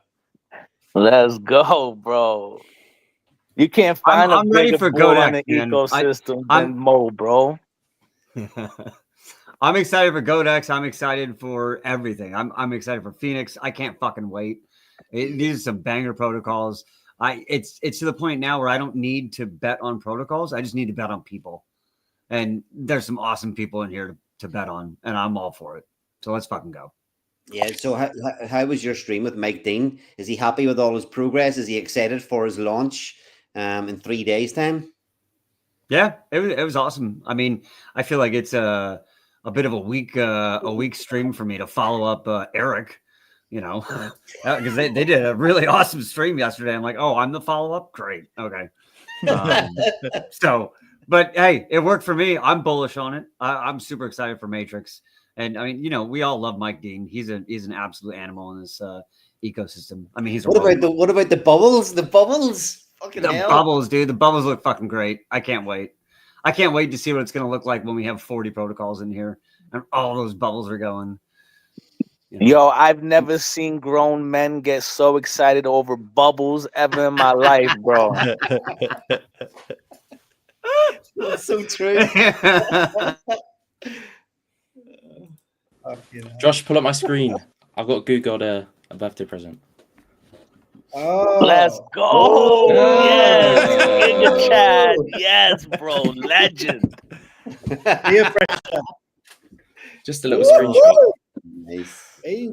Let's go, bro. You can't find I'm a ready bigger for bull on Godex, the man. ecosystem than Mo, bro. I'm excited for Godex. I'm excited for everything. I'm excited for Phoenix. I can't fucking wait. These are some banger protocols. It's to the point now where I don't need to bet on protocols. I just need to bet on people. And there's some awesome people in here to bet on, and I'm all for it. So let's fucking go. Yeah. So how was your stream with Mike Dean? Is he happy with all his progress? Is he excited for his launch in 3 days' time? Yeah, it was awesome. I mean, I feel like it's a bit of a week stream for me to follow up Eric, because they did a really awesome stream yesterday. I'm like, oh, I'm the follow up. Great. Okay. But hey, it worked for me. I'm bullish on it. I'm super excited for Matrix. And I mean, we all love Mike Dean. He's an absolute animal in this ecosystem. I mean, what about the bubbles? The bubbles, fucking hell. Bubbles, dude. The bubbles look fucking great. I can't wait. I can't wait to see what it's going to look like when we have 40 protocols in here and all those bubbles are going. Yo, I've never seen grown men get so excited over bubbles ever in my life, bro. That's so true. Josh, pull up my screen. I've got Googled a birthday present. Oh, let's go! Yes, in the chat. Yes, bro, legend. Just a little screenshot.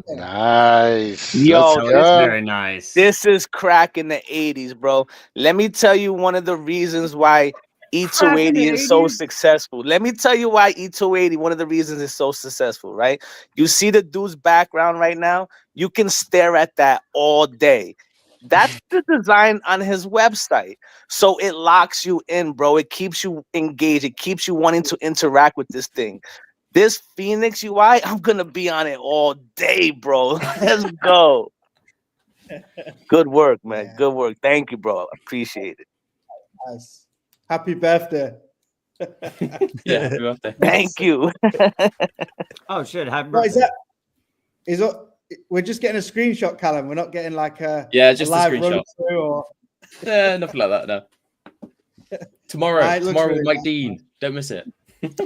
Nice. Yo, that's very nice. This is crack in the 80s, bro. Let me tell you one of the reasons why E280 is so successful. Let me tell you why E280, one of the reasons is so successful, right? You see the dude's background right now? You can stare at that all day. That's the design on his website. So it locks you in, bro. It keeps you engaged. It keeps you wanting to interact with this thing. This Phoenix UI, I'm going to be on it all day, bro. Let's go. Good work, man. Yeah. Good work. Thank you, bro. Appreciate it. Nice. Happy birthday. Yeah, happy birthday. Thank you. Oh, shit. Happy birthday. We're just getting a screenshot, Callum. We're not getting like a just live a screenshot. Or... nothing like that, no. Tomorrow with really Mike Dean. Don't miss it.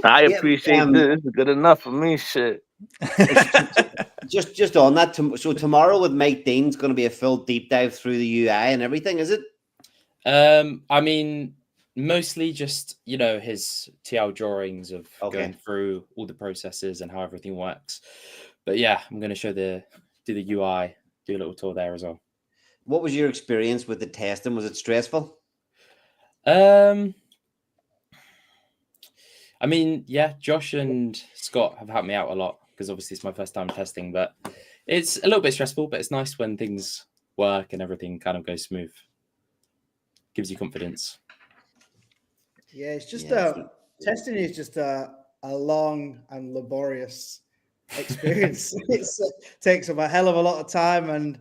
I appreciate this. It's good enough for me. Shit. just on that. So tomorrow with Mike Dean's going to be a full deep dive through the UI and everything, is it? I mean, mostly just his TL drawings of going through all the processes and how everything works. But yeah, I'm going to do the UI, do a little tour there as well. What was your experience with the testing? Was it stressful? I mean, yeah, Josh and Scott have helped me out a lot because obviously it's my first time testing, but it's a little bit stressful, but it's nice when things work and everything kind of goes smooth. Gives you confidence. Yeah, it's just Yeah. testing is just a long and laborious experience. It takes up a hell of a lot of time, and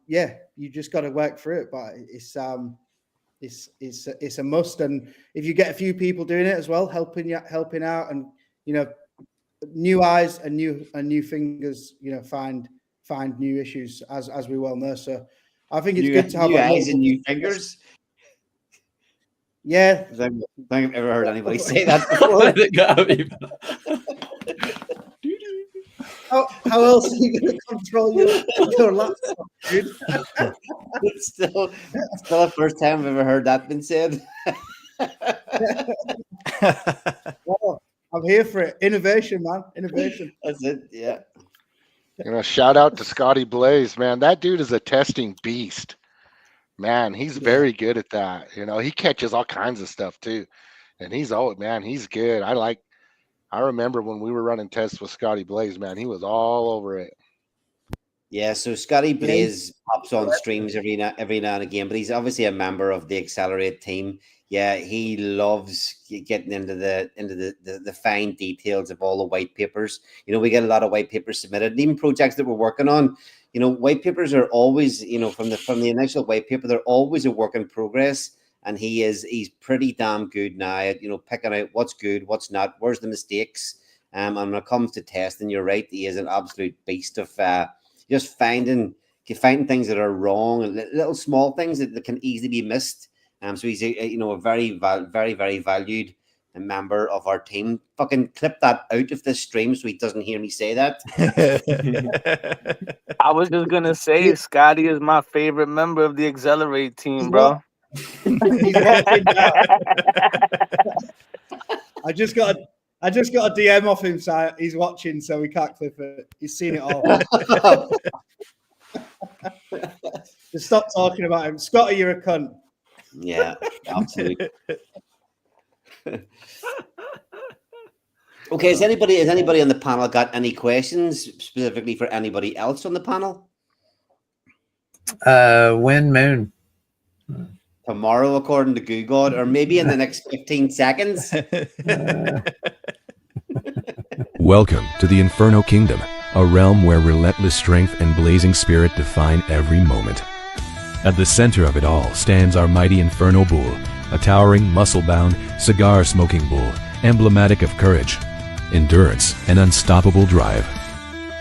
yeah, you just got to work through it. But it's a must, and if you get a few people doing it as well, helping out, and new eyes and new fingers, find new issues as we well know. So I think it's good to have new eyes and new fingers. Yeah, I don't think I've ever heard anybody say that before. How else are you going to control your laptop, dude? It's still the first time I've ever heard that been said. Well, I'm here for it. Innovation, man. Innovation. That's it. Yeah. Shout out to Scotty Blaze, man. That dude is a testing beast. Man, he's very good at that. He catches all kinds of stuff too. And he's good. I remember when we were running tests with Scotty Blaze, man, he was all over it. Yeah, so Scotty Blaze pops on streams every now and again, but he's obviously a member of the Accelerate team. Yeah, he loves getting into the fine details of all the white papers. We get a lot of white papers submitted, and even projects that we're working on. White papers are always, from the initial white paper, they're always a work in progress. And he's pretty damn good now at, picking out what's good, what's not, where's the mistakes. And when it comes to testing, you're right, he is an absolute beast of just finding things that are wrong, and little small things that can easily be missed. So he's a very, very, very valued member of our team. Fucking clip that out of this stream so he doesn't hear me say that. I was just gonna say, Scotty is my favorite member of the Accelerate team, bro. He's watching now. I just got a DM off him, so he's watching, so we can't clip it. He's seen it all. Just stop talking about him. Scotty, you're a cunt. Yeah, absolutely. Okay, has anybody on the panel got any questions specifically for anybody else on the panel? Wind Moon. Tomorrow, according to Google, or maybe in the next 15 seconds. Welcome to the Inferno Kingdom, a realm where relentless strength and blazing spirit define every moment. At the center of it all stands our mighty Inferno Bull, a towering, muscle-bound, cigar-smoking bull, emblematic of courage, endurance, and unstoppable drive.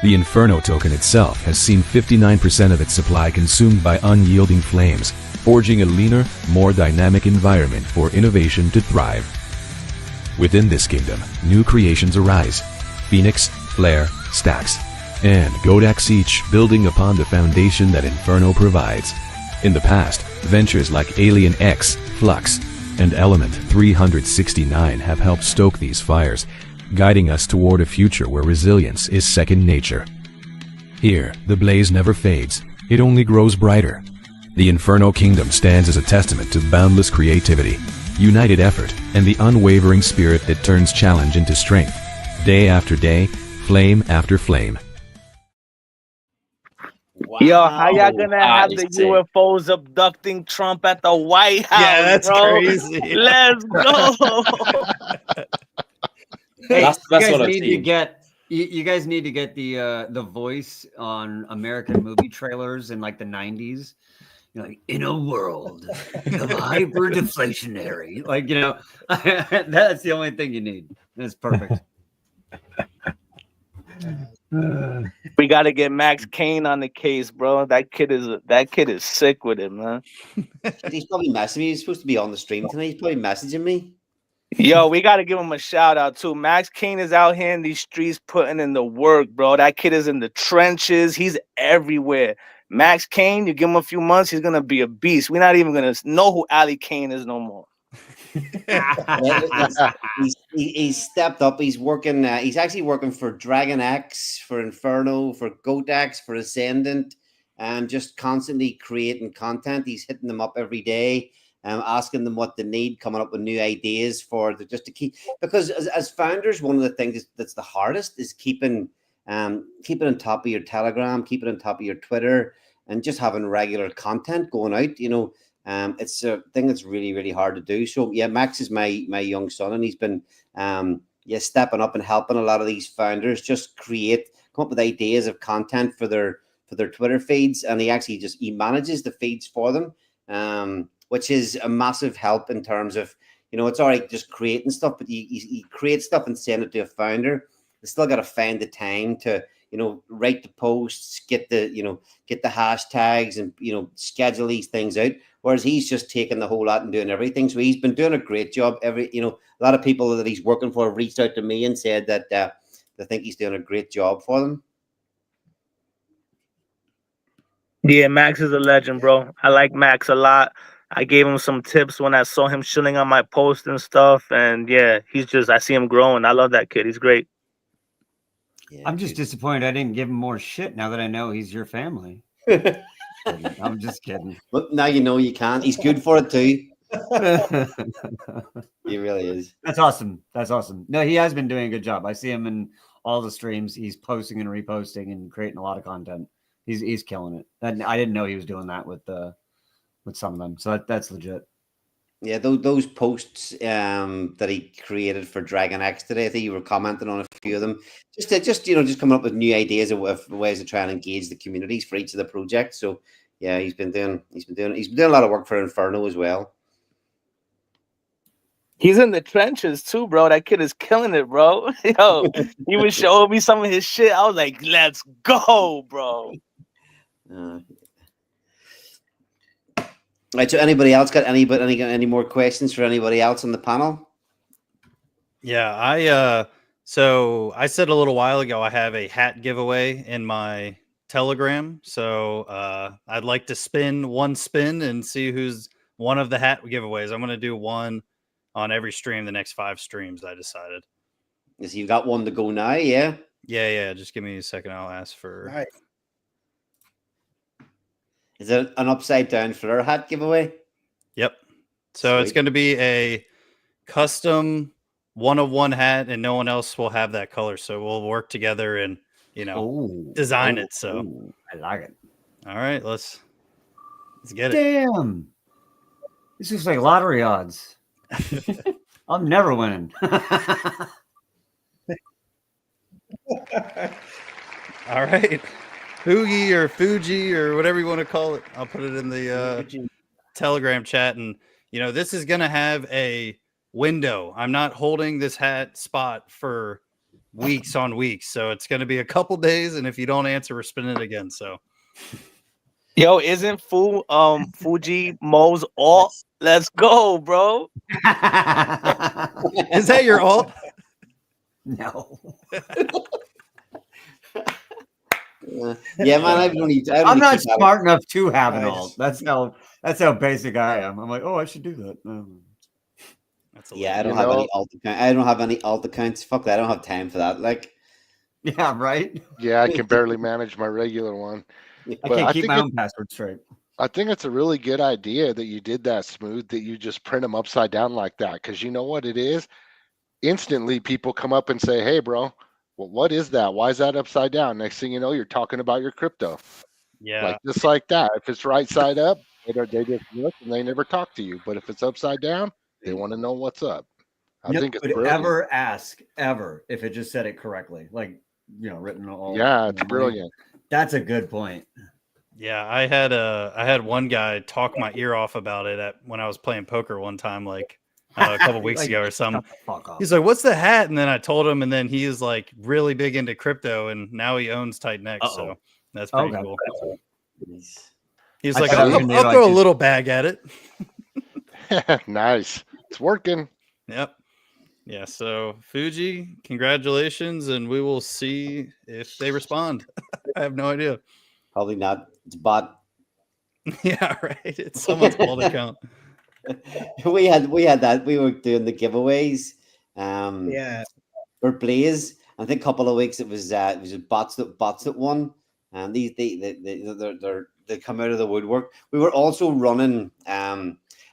The Inferno token itself has seen 59% of its supply consumed by unyielding flames, forging a leaner, more dynamic environment for innovation to thrive. Within this kingdom, new creations arise: Phoenix, Flare, Stax, and Godax, each building upon the foundation that Inferno provides. In the past, ventures like Alien X, Flux, and Element 369 have helped stoke these fires, guiding us toward a future where resilience is second nature. Here, the blaze never fades, it only grows brighter. The Inferno Kingdom stands as a testament to boundless creativity, united effort, and the unwavering spirit that turns challenge into strength. Day after day, flame after flame. Wow. Yo, how y'all gonna have the sick. UFOs abducting Trump at the White House? Yeah, that's bro? crazy. Let's go. Hey, That's you guys what I've need to seen. get. You guys need to get the voice on American movie trailers in like the 90s. Like, in a world of hyper deflationary, that's the only thing you need. That's perfect. We got to get Max Kane on the case, bro. That kid is sick with it, man. He's probably messaging me. He's supposed to be on the stream tonight. He's probably messaging me. Yo, we got to give him a shout out too. Max Kane is out here in these streets putting in the work, bro. That kid is in the trenches. He's everywhere. Max Kane, you give him a few months, he's gonna be a beast. We're not even gonna know who Ali Kane is no more. He's stepped up. He's working. He's actually working for Dragon X, for Inferno, for Godax, for Ascendant, and just constantly creating content. He's hitting them up every day. asking them what they need, coming up with new ideas for the, just to keep, because as founders, one of the things that's the hardest is keeping on top of your Telegram, keeping on top of your Twitter, and just having regular content going out. It's a thing that's really, really hard to do. So yeah, Max is my young son, and he's been stepping up and helping a lot of these founders just come up with ideas of content for their Twitter feeds, and he manages the feeds for them, which is a massive help in terms of, it's all right just creating stuff, but you create stuff and send it to a founder. They still got to find the time to write the posts, get the hashtags, and schedule these things out. Whereas he's just taking the whole lot and doing everything. So he's been doing a great job. A lot of people that he's working for have reached out to me and said that they think he's doing a great job for them. Yeah, Max is a legend, bro. I like Max a lot. I gave him some tips when I saw him chilling on my post and stuff. And yeah, I see him growing. I love that kid. He's great. Yeah, I'm just disappointed I didn't give him more shit now that I know he's your family. I'm just kidding. But now you can't. He's good for it too. He really is. That's awesome. No, he has been doing a good job. I see him in all the streams. He's posting and reposting and creating a lot of content. He's killing it. And I didn't know he was doing that with some of them. So that's legit. Yeah, those posts that he created for Dragon X today, I think you were commenting on a few of them. Just coming up with new ideas of ways to try and engage the communities for each of the projects. So yeah, he's been doing a lot of work for Inferno as well. He's in the trenches too, bro. That kid is killing it, bro. Yo, he was showing me some of his shit. I was like, let's go, bro. Right, so anybody else got any more questions for anybody else on the panel? Yeah, so I said a little while ago I have a hat giveaway in my Telegram. So I'd like to spin one spin and see who's one of the hat giveaways. I'm going to do one on every stream the next 5 streams, I decided. So you got one to go now, yeah? Yeah. Just give me a second. I'll ask for... Right. Is it an upside down flare hat giveaway? Yep. So Sweet. It's going to be a custom 1-of-1 hat, and no one else will have that color. So we'll work together and, design it. So I like it. All right, let's get it. Damn. This looks like lottery odds. I'm never winning. All right. Fugi or Fuji or whatever you want to call it. I'll put it in the Telegram chat. And, this is going to have a window. I'm not holding this hat spot for weeks on weeks. So it's going to be a couple days. And if you don't answer, we're spinning it again. So. Yo, isn't Fuji Mo's alt? Let's go, bro. Is that your alt? No. Yeah, man. I'm not smart enough to have an alt. That's how basic I am. I'm like, I should do that. I don't have any alt accounts. I don't have any alt accounts. Fuck that. I don't have time for that. Like, yeah, right. Yeah, I can barely manage my regular one. I can't keep my own password straight. I think it's a really good idea that you did that, Smooth, that you just print them upside down like that. Because you know what it is? Instantly, people come up and say, hey, bro, well, what is that? Why is that upside down? Next thing you know, you're talking about your crypto. Yeah. Just like that. If it's right side up, they just look and they never talk to you. But if it's upside down, they want to know what's up. I think it's brilliant. Ever ask if it just said it correctly, like written all. Yeah, it's brilliant. That's a good point. Yeah, I had one guy talk my ear off about it when I was playing poker one time, like a couple weeks ago or something. He's like, "What's the hat?" And then I told him, and then he is like really big into crypto, and now he owns Titan X. So that's pretty cool. He's like, "I'll throw a little bag at it." Nice, it's working. Yep. Yeah. So Fuji, congratulations, and we will see if they respond. I have no idea. Probably not. It's bot. Yeah, right. It's someone's alt account. We had that. We were doing the giveaways. For Blaze. I think a couple of weeks it was just bots that won. And they come out of the woodwork. We were also running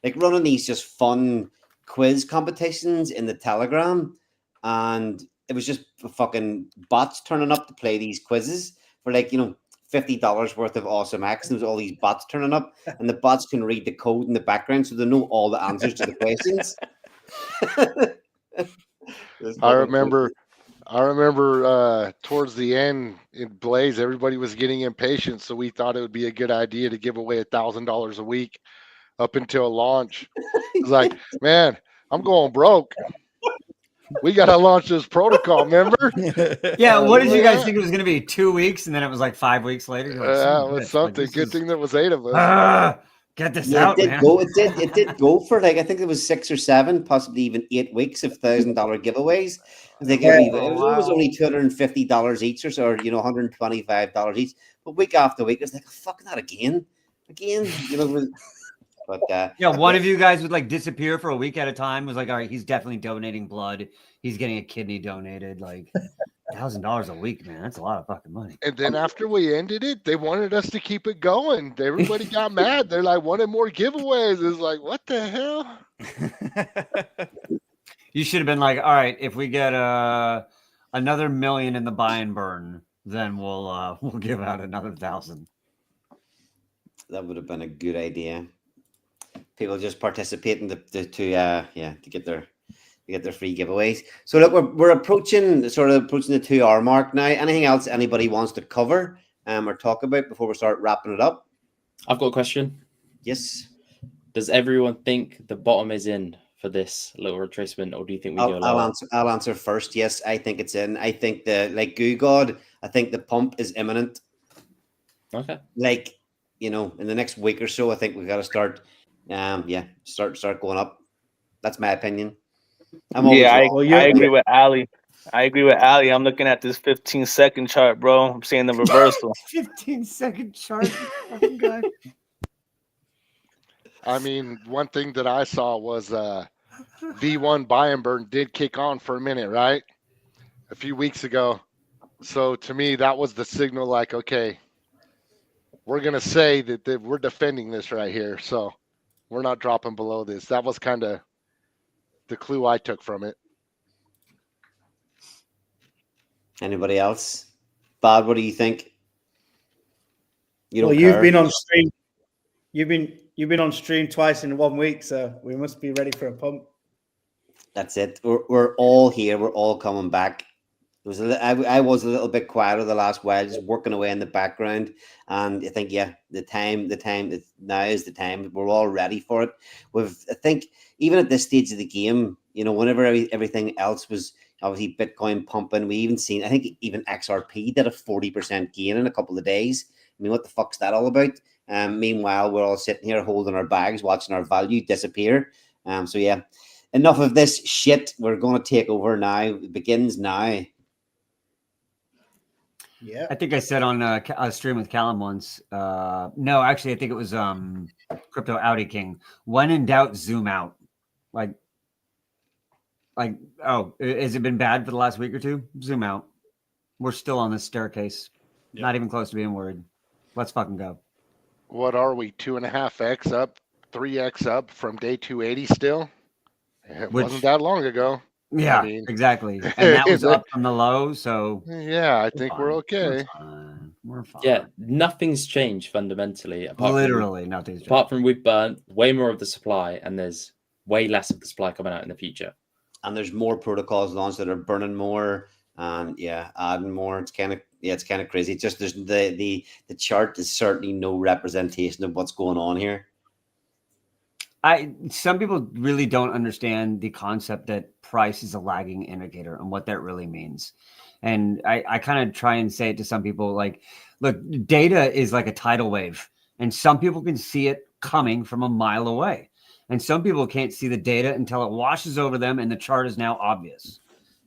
like running these just fun quiz competitions in the Telegram, and it was just fucking bots turning up to play these quizzes for like, you know, $50 worth of awesome X. And there was all these bots turning up, and the bots can read the code in the background, so they know all the answers to the questions. I remember towards the end in Blaze, everybody was getting impatient, so we thought it would be a good idea to give away $1,000 a week up until launch. It's like, man, I'm going broke. We got to launch this protocol, remember? Yeah, what did you guys that? think it was going to be? 2 weeks, and then it was like 5 weeks later. You're like, That "Son of a was bitch, something. this Good is- thing there was 8 of us. Get this Yeah, out, it did man." go. It did go for like, I think it was 6 or 7, possibly even 8 weeks of $1,000 giveaways. They give Yeah. it was only $250 each, or so, or you know, $125 each. But week after week, it's like, fuck that again, you know. But Yeah, one of you guys would like disappear for a week at a time. Was like, all right, he's definitely donating blood. He's getting a kidney donated. Like $1,000 a week, man. That's a lot of fucking money. And then after we ended it, they wanted us to keep it going. Everybody got mad. They're like, wanted more giveaways. It's like, what the hell? You should have been like, all right, if we get another million in the buy and burn, then we'll give out another 1,000. that would have been a good idea. People just participating to get their free giveaways. So look, we're approaching the 2-hour mark now. Anything else anybody wants to cover or talk about before we start wrapping it up? I've got a question. Yes. Does everyone think the bottom is in for this little retracement, or do you think we go lower? I'll answer first. Yes, I think it's in. I think Goo God, I think the pump is imminent. Okay. Like, you know, in the next week or so, I think we've got to start start going up. That's my opinion. I agree with Ali. I'm looking at this 15-second chart, bro. I'm seeing the reversal. 15-second chart, fucking guy. I mean, one thing that I saw was V1 buy and burn did kick on for a minute, right? A few weeks ago. So to me, that was the signal like, okay, we're going to say that we're defending this right here. So we're not dropping below this. That was kind of the clue I took from it. Anybody else? Bob, what do you think? You've been on stream. You've been on stream twice in 1 week, so we must be ready for a pump. That's it. We're all here. We're all coming back. I was a little bit quieter the last while, just working away in the background. And I think, the time now is the time. We're all ready for it. I think even at this stage of the game, you know, whenever everything else was obviously Bitcoin pumping, we even seen, I think even XRP did a 40% gain in a couple of days. I mean, what the fuck's that all about? Meanwhile, we're all sitting here holding our bags, watching our value disappear. Enough of this shit. We're going to take over now. It begins now. Yeah, I think I said on a stream with Callum once. No, actually, I think it was Crypto Audi King. When in doubt, zoom out. Like, oh, has it been bad for the last week or two? Zoom out. We're still on this staircase. Yep. Not even close to being worried. Let's fucking go. What are we? 2.5x up, 3x up from day 280 still? It wasn't that long ago. Yeah, I mean, exactly. And that was up from the low, so yeah, I think we're okay. We're fine. Yeah, nothing's changed fundamentally. Nothing's changed. Apart from we've burnt way more of the supply, and there's way less of the supply coming out in the future. And there's more protocols launched that are burning more, and adding more. It's kind of crazy. It's just there's the chart is certainly no representation of what's going on here. Some people really don't understand the concept that price is a lagging indicator and what that really means. And I kind of try and say it to some people like, look, data is like a tidal wave, and some people can see it coming from a mile away. And some people can't see the data until it washes over them and the chart is now obvious.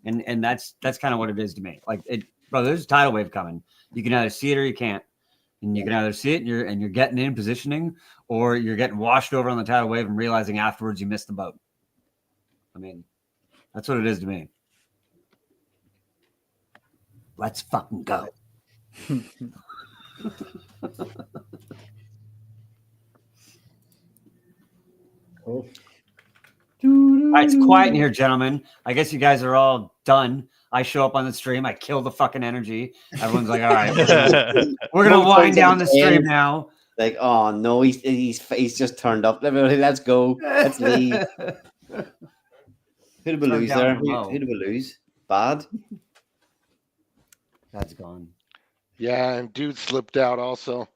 And that's kind of what it is to me. Like, bro, there's a tidal wave coming. You can either see it or you can't. And you can either see it and you're getting in positioning, or you're getting washed over on the tidal wave and realizing afterwards you missed the boat. I mean, that's what it is to me. Let's fucking go. Cool. All right, it's quiet in here, gentlemen. I guess you guys are all done. I show up on the stream. I kill the fucking energy. Everyone's like, all right, we're gonna wind down the stream now. Like, oh no, he's just turned up. Everybody, let's go. Let's leave. Who did we lose there? Who did we lose? Bad. That's gone. Yeah, and dude slipped out also.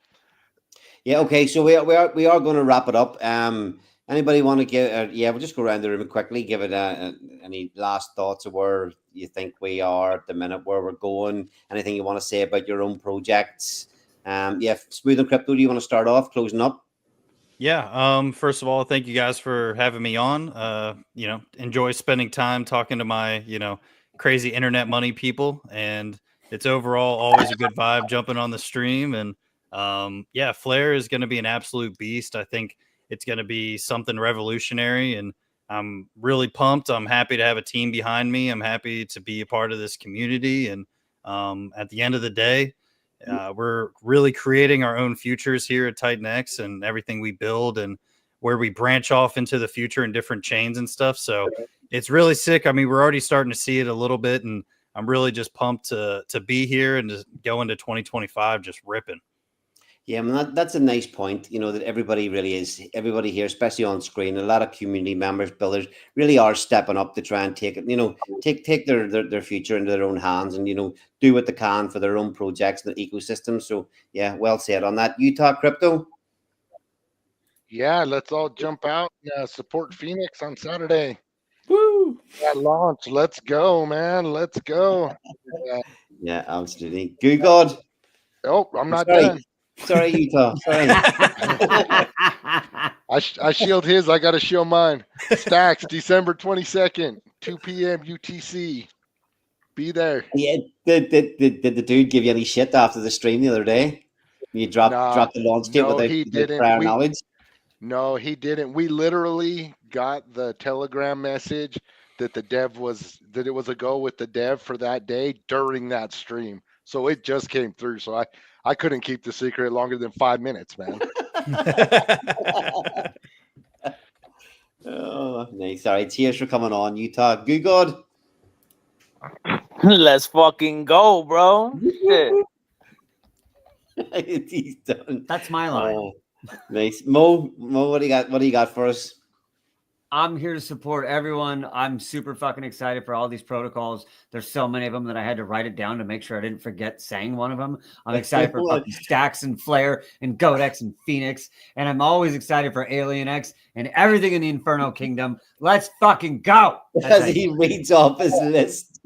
Yeah. Okay. So we are going to wrap it up. Anybody want to give? We'll just go around the room quickly. Give it any last thoughts of where you think we are at the minute, where we're going. Anything you want to say about your own projects? Smooth and Crypto. Do you want to start off closing up? Yeah. First of all, thank you guys for having me on. Enjoy spending time talking to my, crazy internet money people, and it's overall always a good vibe jumping on the stream. And Flare is going to be an absolute beast. I think it's going to be something revolutionary, and I'm really pumped. I'm happy to have a team behind me. I'm happy to be a part of this community. And at the end of the day, we're really creating our own futures here at Titan X, and everything we build and where we branch off into the future in different chains and stuff. So it's really sick. I mean, we're already starting to see it a little bit, and I'm really just pumped to be here and just go into 2025 just ripping. Yeah, I mean, that's a nice point, that everybody here, especially on screen, a lot of community members, builders really are stepping up to try and take it, take their future into their own hands and, do what they can for their own projects and the ecosystem. So, yeah, well said on that. Utah Crypto? Yeah, let's all jump out and support Phoenix on Saturday. Woo! That launch. Let's go, man. Let's go. Yeah, absolutely. Good God. Oh, I'm not done. Sorry, Utah. Sorry. I shield his. I got to shield mine. Stacks, December 22nd, 2 p.m. UTC. Be there. Yeah. Did the dude give you any shit after the stream the other day? You dropped the launch date without prior knowledge? No, he didn't. We literally got the Telegram message that it was a go with the dev for that day during that stream. So it just came through. So I couldn't keep the secret longer than 5 minutes, man. Oh, nice. Sorry. Cheers for coming on, Utah. Good God. Let's fucking go, bro. He's done. That's my line. Oh, nice. Mo, what do you got for us? I'm here to support everyone. I'm super fucking excited for all these protocols. There's so many of them that I had to write it down to make sure I didn't forget saying one of them. I'm excited for fucking Stacks and Flare and Godex and Phoenix. And I'm always excited for Alien X and everything in the Inferno Kingdom. Let's fucking go. As he reads off his list.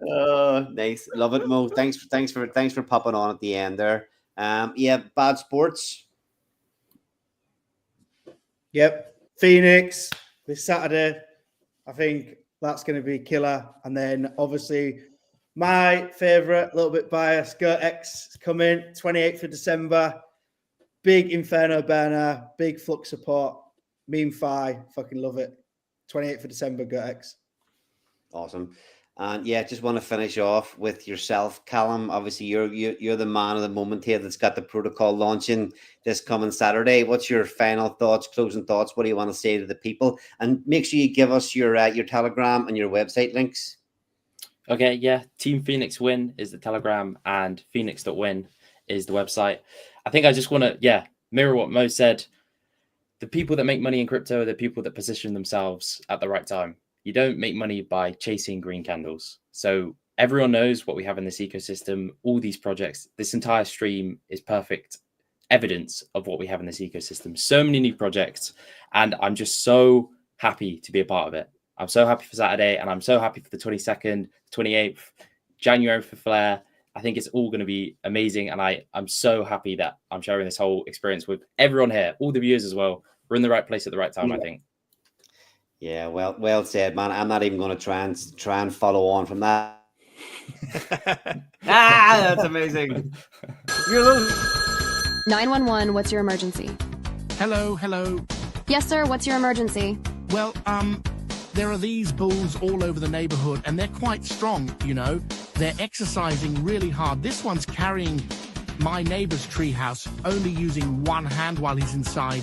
Oh, nice. Love it, Mo. Thanks for popping on at the end there. Bad Sports. Yep. Phoenix this Saturday. I think that's going to be killer. And then obviously my favorite, a little bit biased, Godex is coming 28th of December. Big Inferno burner, big flux support. Meme Fi, fucking love it. 28th of December, Godex. Awesome. And just want to finish off with yourself, Callum. Obviously, you're the man of the moment here that's got the protocol launching this coming Saturday. What's your final thoughts, closing thoughts? What do you want to say to the people? And make sure you give us your Telegram and your website links. Okay, yeah. Team Phoenix Win is the Telegram, and Phoenix.win is the website. I think I just want to, mirror what Mo said. The people that make money in crypto are the people that position themselves at the right time. You don't make money by chasing green candles. So everyone knows what we have in this ecosystem, all these projects. This entire stream is perfect evidence of what we have in this ecosystem. So many new projects, and I'm just so happy to be a part of it. I'm so happy for Saturday, and I'm so happy for the 22nd, 28th, January for Flare. I think it's all going to be amazing, and I'm so happy that I'm sharing this whole experience with everyone here, all the viewers as well. We're in the right place at the right time, I think. Yeah, well said, man. I'm not even going to try and follow on from that. That's amazing. 911, what's your emergency? Hello. Yes, sir, what's your emergency? Well, there are these bulls all over the neighborhood, and they're quite strong, They're exercising really hard. This one's carrying my neighbor's treehouse, only using one hand while he's inside.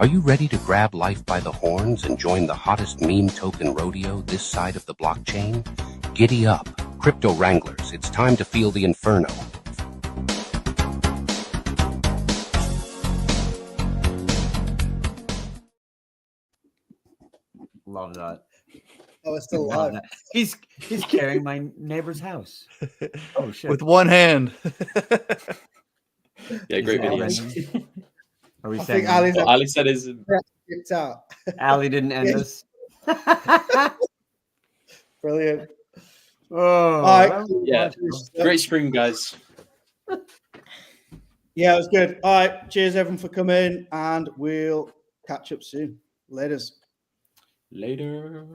Are you ready to grab life by the horns and join the hottest meme token rodeo this side of the blockchain? Giddy up, Crypto Wranglers. It's time to feel the Inferno. Love that. Oh, it's still Love alive. that. He's carrying my neighbor's house. Oh shit! With one hand. Yeah, great Is it videos. Are we I saying think Ali's What Ali said is skipped out. Ali didn't end us? Brilliant. Oh, All right. that was yeah, much- great stream, guys. Yeah, it was good. All right. Cheers, everyone, for coming, and we'll catch up soon. Laters. Later.